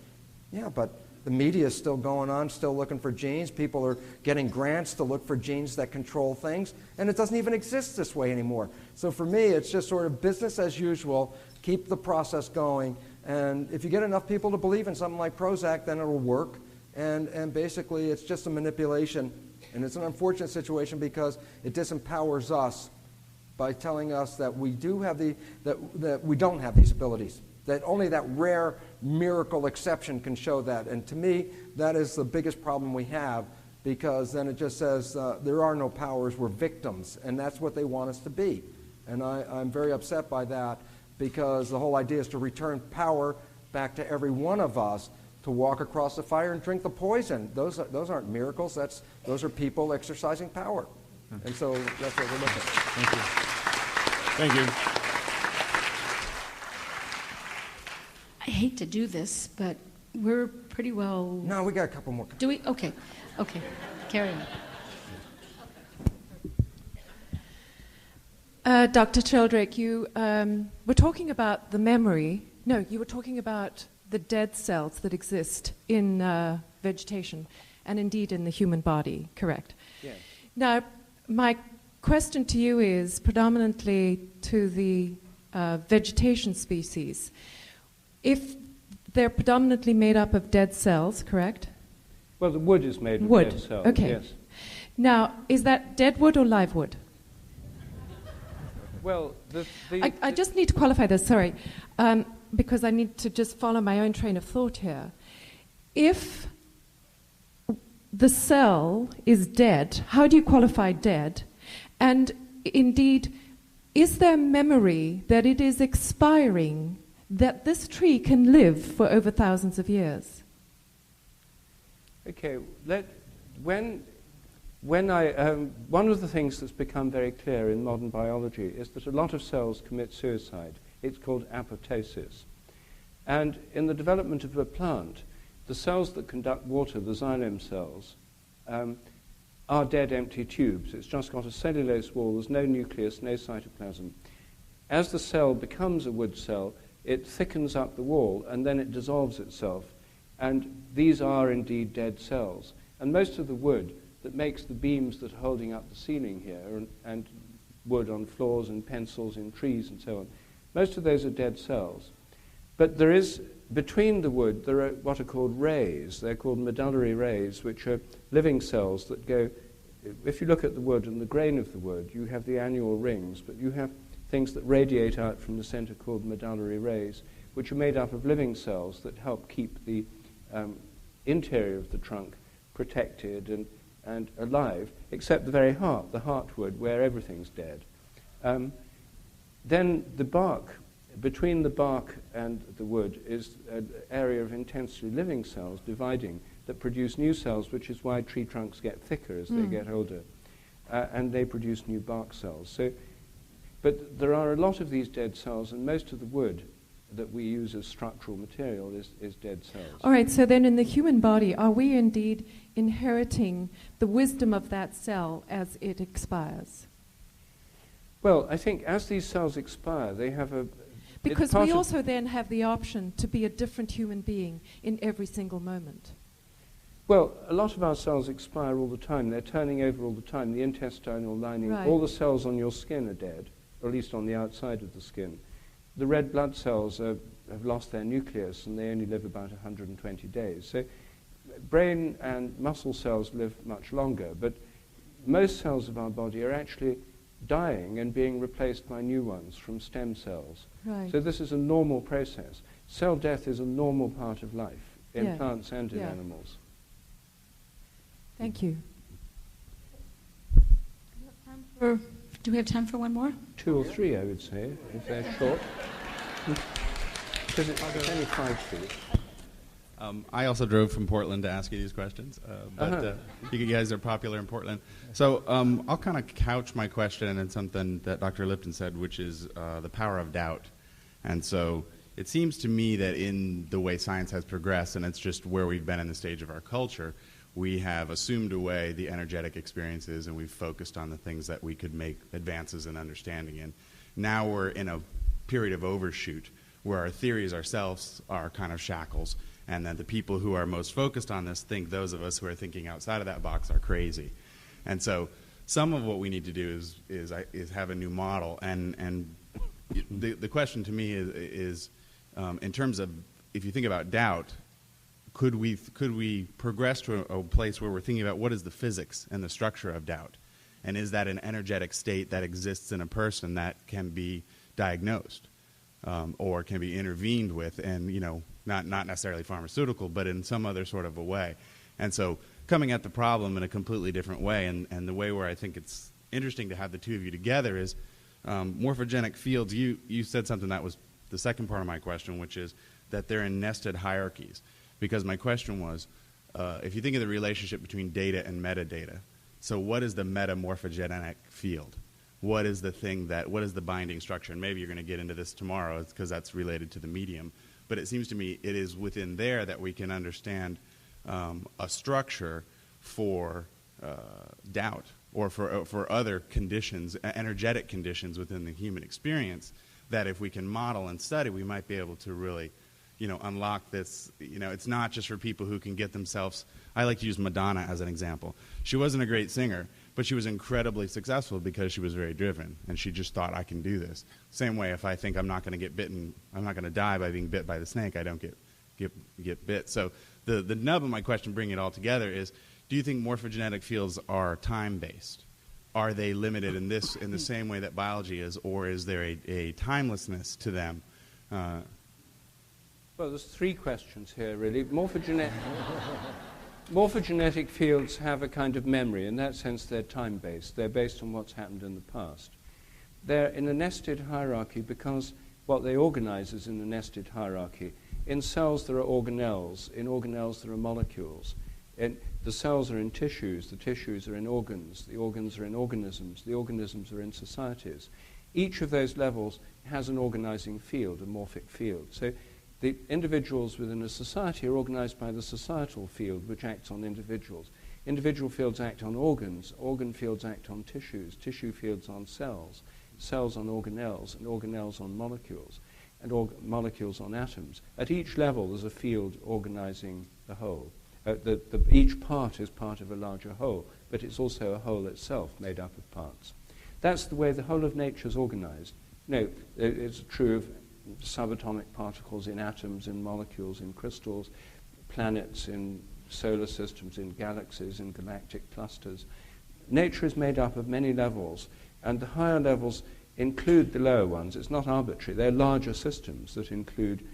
Yeah, but the media is still going on, still looking for genes. People are getting grants to look for genes that control things, and it doesn't even exist this way anymore. So for me, it's just sort of business as usual, keep the process going, and if you get enough people to believe in something like Prozac, then it'll work, and basically it's just a manipulation, and it's an unfortunate situation because it disempowers us by telling us that we do have that we don't have these abilities. That only that rare miracle exception can show that. And to me, that is the biggest problem we have because then it just says there are no powers, we're victims. And that's what they want us to be. And I'm very upset by that because the whole idea is to return power back to every one of us to walk across the fire and drink the poison. Those aren't miracles. Those are people exercising power. And so that's what we're looking at.
Thank you.
I hate to do this, but we're pretty well...
No, we got a couple more.
Do we? Okay. Carry
on. Dr. Sheldrake, you were talking about the memory. No, you were talking about the dead cells that exist in vegetation and indeed in the human body, correct?
Yes.
Now, my question to you is predominantly to the vegetation species. If they're predominantly made up of dead cells, correct?
Well, the wood is made of dead cells,
okay.
Yes.
Now, is that dead wood or live wood?
Well,
I just need to qualify this, sorry, because I need to just follow my own train of thought here. If the cell is dead, how do you qualify dead? And indeed, is there memory that it is expiring, that this tree can live for over thousands of years?
Okay, one of the things that's become very clear in modern biology is that a lot of cells commit suicide. It's called apoptosis. And in the development of a plant, the cells that conduct water, the xylem cells, are dead empty tubes. It's just got a cellulose wall, there's no nucleus, no cytoplasm. As the cell becomes a wood cell, it thickens up the wall and then it dissolves itself And these are indeed dead cells. And most of the wood that makes the beams that are holding up the ceiling here, and wood on floors and pencils in trees and so on, most of those are dead cells. But there is, between the wood, there are what are called rays. They're called medullary rays, which are living cells that go, if you look at the wood and the grain of the wood, you have the annual rings, but you have things that radiate out from the center called medullary rays, which are made up of living cells that help keep the interior of the trunk protected and alive, except the very heart, the heartwood, where everything's dead. Then the bark, between the bark and the wood is an area of intensely living cells dividing that produce new cells, which is why tree trunks get thicker as they get older. And they produce new bark cells. But there are a lot of these dead cells, and most of the wood that we use as structural material is dead cells.
All right, so then in the human body, are we indeed inheriting the wisdom of that cell as it expires?
Well, I think as these cells expire, they have a...
Because we also then have the option to be a different human being in every single moment.
Well, a lot of our cells expire all the time. They're turning over all the time. The intestinal lining, all the cells on your skin are dead, or at least on the outside of the skin. The red blood cells have lost their nucleus, and they only live about 120 days. So brain and muscle cells live much longer, but most cells of our body are actually dying and being replaced by new ones from stem cells.
Right.
So this is a normal process. Cell death is a normal part of life in plants and in animals.
Thank you.
Do we have time for one more?
2 or 3, I would say, if they're short. Because it's only 5 feet.
I also drove from Portland to ask you these questions, but you guys are popular in Portland. So I'll kind of couch my question in something that Dr. Lipton said, which is the power of doubt. And so it seems to me that in the way science has progressed, and it's just where we've been in the stage of our culture, we have assumed away the energetic experiences, and we've focused on the things that we could make advances in understanding in. Now we're in a period of overshoot where our theories ourselves are kind of shackles, and that the people who are most focused on this think those of us who are thinking outside of that box are crazy. And so some of what we need to do is have a new model. And the question to me is in terms of, if you think about doubt, could we progress to a place where we're thinking about what is the physics and the structure of doubt? And is that an energetic state that exists in a person that can be diagnosed or can be intervened with, and not necessarily pharmaceutical, but in some other sort of a way? And so coming at the problem in a completely different way, and the way where I think it's interesting to have the two of you together is morphogenic fields. You said something that was the second part of my question, which is that they're in nested hierarchies. Because my question was, if you think of the relationship between data and metadata, so what is the metamorphogenetic field? What is the binding structure? And maybe you're going to get into this tomorrow because that's related to the medium. But it seems to me it is within there that we can understand a structure for doubt or for other conditions, energetic conditions within the human experience, that if we can model and study, we might be able to really unlock this. It's not just for people who can get themselves. I like to use Madonna as an example. She wasn't a great singer, but she was incredibly successful because she was very driven, and she just thought, I can do this. Same way, if I think I'm not going to get bitten, I'm not going to die by being bit by the snake, I don't get bit. So the nub of my question, bringing it all together, is, do you think morphogenetic fields are time-based? Are they limited in the same way that biology is, or is there a timelessness to them?
Well, there's 3 questions here, really. Morphogenetic fields have a kind of memory. In that sense, they're time-based. They're based on what's happened in the past. They're in a nested hierarchy because what they organize is in a nested hierarchy. In cells, there are organelles. In organelles, there are molecules. The cells are in tissues. The tissues are in organs. The organs are in organisms. The organisms are in societies. Each of those levels has an organizing field, a morphic field. So the individuals within a society are organized by the societal field, which acts on individuals. Individual fields act on organs. Organ fields act on tissues. Tissue fields on cells. Cells on organelles, and organelles on molecules. and molecules on atoms. At each level, there's a field organizing the whole. Each part is part of a larger whole, but it's also a whole itself made up of parts. That's the way the whole of nature is organized. It's true of subatomic particles in atoms, in molecules, in crystals, planets, in solar systems, in galaxies, in galactic clusters. Nature is made up of many levels, and the higher levels include the lower ones. It's not arbitrary. They're larger systems that include,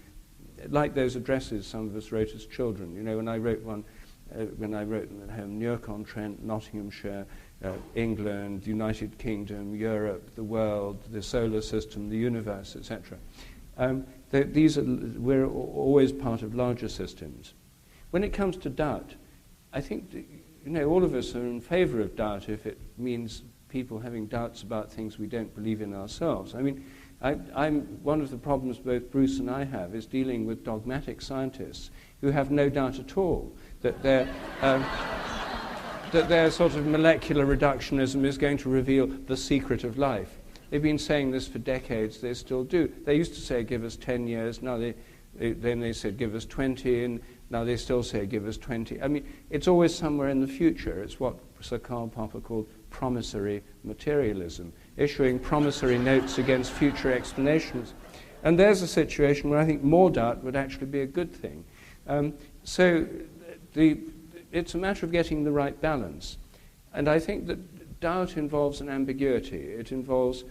like those addresses some of us wrote as children. When I wrote one, when I wrote them at home, Newark-on-Trent, Nottinghamshire, England, the United Kingdom, Europe, the world, the solar system, the universe, etc. We're always part of larger systems. When it comes to doubt, I think all of us are in favor of doubt if it means people having doubts about things we don't believe in ourselves. I mean, I'm one of the problems both Bruce and I have is dealing with dogmatic scientists who have no doubt at all that their sort of molecular reductionism is going to reveal the secret of life. They've been saying this for decades. They still do. They used to say, give us 10 years. Now then they said, give us 20, and now they still say, give us 20. I mean, it's always somewhere in the future. It's what Sir Karl Popper called promissory materialism, issuing promissory notes against future explanations. And there's a situation where I think more doubt would actually be a good thing. It's a matter of getting the right balance. And I think that doubt involves an ambiguity. It involves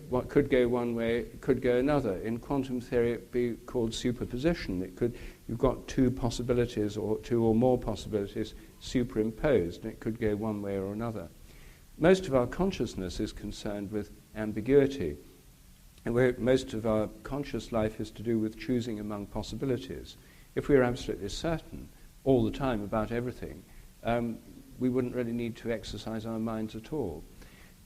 what could go one way, it could go another. In quantum theory, it would be called superposition. You've got two possibilities or two or more possibilities superimposed, and it could go one way or another. Most of our consciousness is concerned with ambiguity, and most of our conscious life is to do with choosing among possibilities. If we were absolutely certain all the time about everything, we wouldn't really need to exercise our minds at all.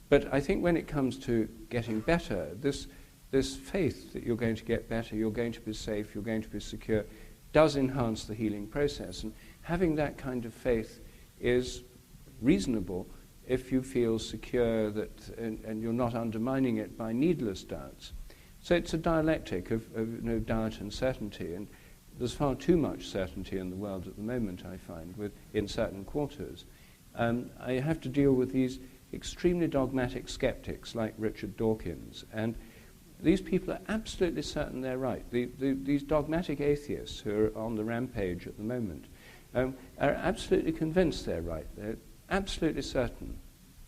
But I think when it comes to getting better, this faith that you're going to get better, you're going to be safe, you're going to be secure, does enhance the healing process. And having that kind of faith is reasonable if you feel secure and you're not undermining it by needless doubts. So it's a dialectic of doubt and certainty, and there's far too much certainty in the world at the moment, I find, in certain quarters. I have to deal with these extremely dogmatic skeptics like Richard Dawkins, and these people are absolutely certain they're right. These dogmatic atheists who are on the rampage at the moment are absolutely convinced they're right. They're absolutely certain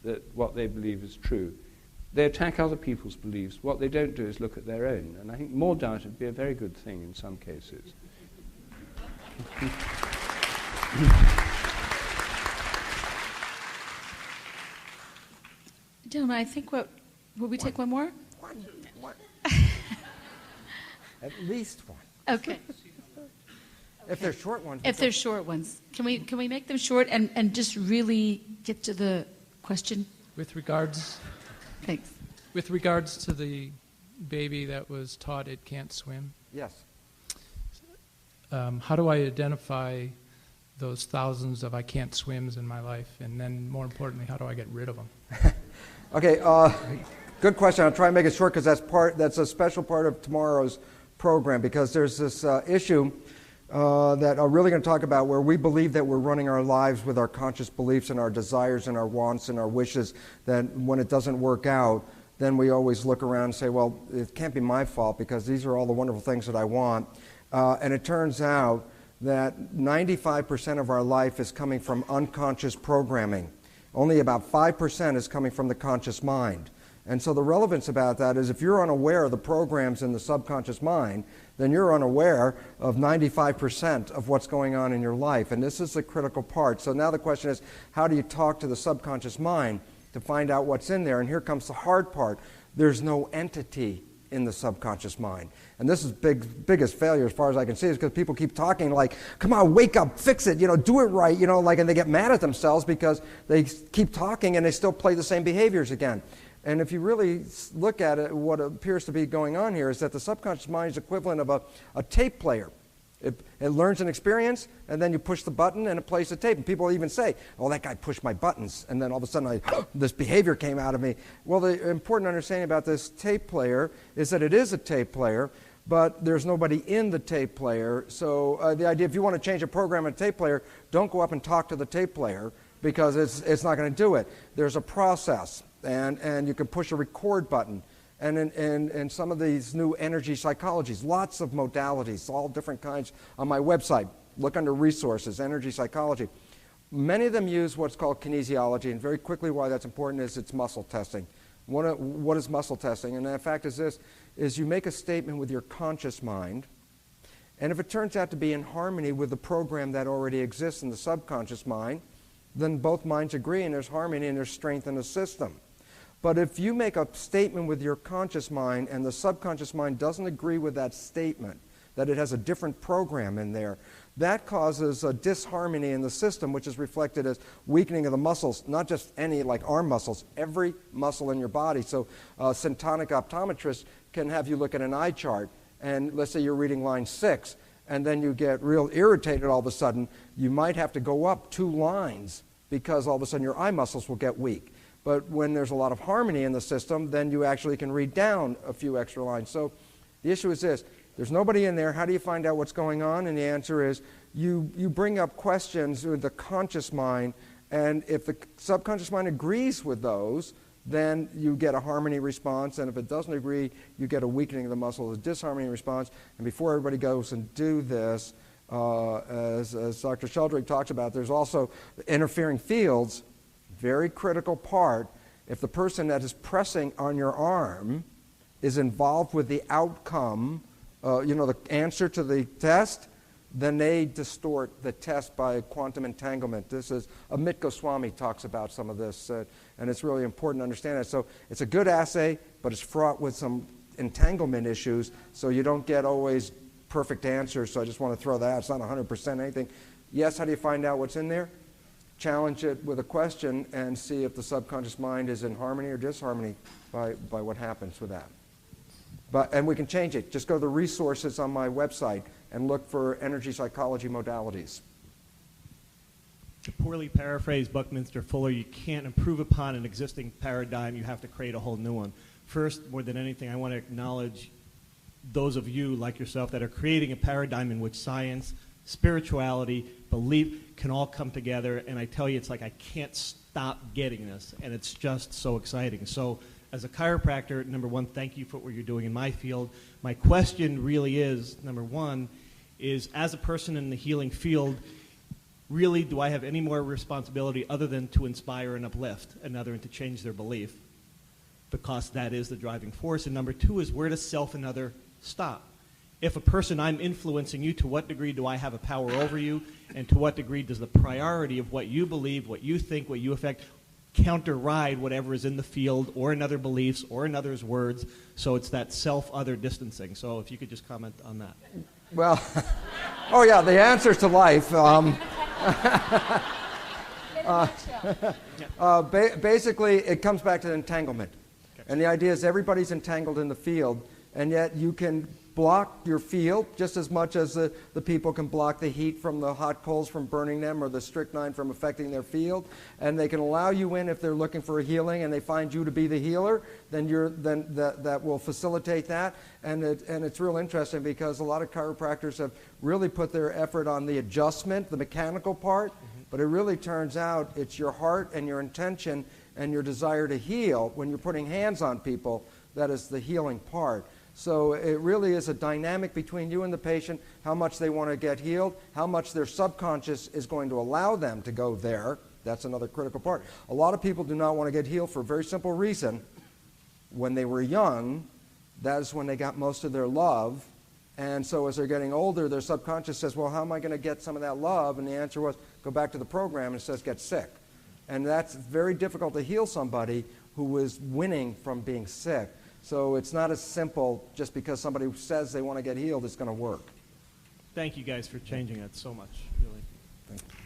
that what they believe is true. They attack other people's beliefs. What they don't do is look at their own. And I think more doubt would be a very good thing in some cases.
Gentlemen, I think will we take one more?
One. At least one.
Okay.
If they're short ones.
If they're short ones. Can we make them short and just really get to the question?
With regards to the baby that was taught it can't swim.
Yes.
How do I identify those thousands of I can't swims in my life? And then more importantly, how do I get rid of them?
Okay, good question. I'll try and make it short because that's a special part of tomorrow's program, because there's this issue that I'm really going to talk about where we believe that we're running our lives with our conscious beliefs and our desires and our wants and our wishes, that when it doesn't work out, then we always look around and say, well, it can't be my fault because these are all the wonderful things that I want. And it turns out that 95% of our life is coming from unconscious programming. Only about 5% is coming from the conscious mind. And so the relevance about that is if you're unaware of the programs in the subconscious mind, then you're unaware of 95% of what's going on in your life. And this is the critical part. So now the question is, how do you talk to the subconscious mind to find out what's in there? And here comes the hard part. There's no entity in the subconscious mind. And this is biggest failure as far as I can see, is because people keep talking like, come on, wake up, fix it, do it right, and they get mad at themselves because they keep talking and they still play the same behaviors again. And if you really look at it, what appears to be going on here is that the subconscious mind is equivalent of a tape player. It learns an experience, and then you push the button, and it plays the tape. And people even say, oh, that guy pushed my buttons, and then all of a sudden this behavior came out of me. Well, the important understanding about this tape player is that it is a tape player, but there's nobody in the tape player. So the idea, if you want to change a program in a tape player, don't go up and talk to the tape player, because it's not going to do it. There's a process, and you can push a record button. And in some of these new energy psychologies, lots of modalities, all different kinds, on my website. Look under resources, energy psychology. Many of them use what's called kinesiology, and very quickly why that's important is it's muscle testing. What is muscle testing? And the fact is this, is you make a statement with your conscious mind, and if it turns out to be in harmony with the program that already exists in the subconscious mind, then both minds agree and there's harmony and there's strength in the system. But if you make a statement with your conscious mind and the subconscious mind doesn't agree with that statement, that it has a different program in there, that causes a disharmony in the system, which is reflected as weakening of the muscles, not just any like arm muscles, every muscle in your body. So a syntonic optometrist can have you look at an eye chart, and let's say you're reading line 6, and then you get real irritated all of a sudden. You might have to go up 2 lines because all of a sudden your eye muscles will get weak. But when there's a lot of harmony in the system, then you actually can read down a few extra lines. So the issue is this. There's nobody in there. How do you find out what's going on? And the answer is you bring up questions with the conscious mind, and if the subconscious mind agrees with those, then you get a harmony response, and if it doesn't agree, you get a weakening of the muscle, a disharmony response. And before everybody goes and do this, as Dr. Sheldrake talks about, there's also interfering fields, very critical part. If the person that is pressing on your arm is involved with the outcome, the answer to the test, then they distort the test by quantum entanglement. This is, Amit Goswami talks about some of this, and it's really important to understand that. So it's a good assay, but it's fraught with some entanglement issues, so you don't get always perfect answers. So I just want to throw that out. It's not 100% anything. Yes, how do you find out what's in there? Challenge it with a question and see if the subconscious mind is in harmony or disharmony by what happens with that. And we can change it. Just go to the resources on my website and look for energy psychology modalities.
To poorly paraphrase Buckminster Fuller, you can't improve upon an existing paradigm. You have to create a whole new one. First, more than anything, I want to acknowledge those of you like yourself that are creating a paradigm in which science, spirituality, belief can all come together. And I tell you, it's like I can't stop getting this, and it's just so exciting. So as a chiropractor, number one, thank you for what you're doing in my field. My question really is, number one, is as a person in the healing field, really do I have any more responsibility other than to inspire and uplift another and to change their belief? Because that is the driving force. And number two is, where does self and other stop? If a person I'm influencing you, to what degree do I have a power over you? And to what degree does the priority of what you believe, what you think, what you affect, counter-ride whatever is in the field or in other beliefs or in others' words? So it's that self-other distancing. So if you could just comment on that.
Well, oh yeah, the answers to life. Basically, it comes back to entanglement. And the idea is everybody's entangled in the field, and yet you can block your field just as much as the people can block the heat from the hot coals from burning them or the strychnine from affecting their field. And they can allow you in if they're looking for a healing and they find you to be the healer, then that will facilitate that. And it's real interesting because a lot of chiropractors have really put their effort on the adjustment, the mechanical part, but it really turns out it's your heart and your intention and your desire to heal. When you're putting hands on people, that is the healing part. So it really is a dynamic between you and the patient, how much they want to get healed, how much their subconscious is going to allow them to go there. That's another critical part. A lot of people do not want to get healed for a very simple reason. When they were young, that is when they got most of their love. And so as they're getting older, their subconscious says, well, how am I going to get some of that love? And the answer was, go back to the program, and it says get sick. And that's very difficult to heal somebody who was winning from being sick. So it's not as simple just because somebody says they want to get healed, it's going to work.
Thank you guys for changing that so much. Really.
Thank you.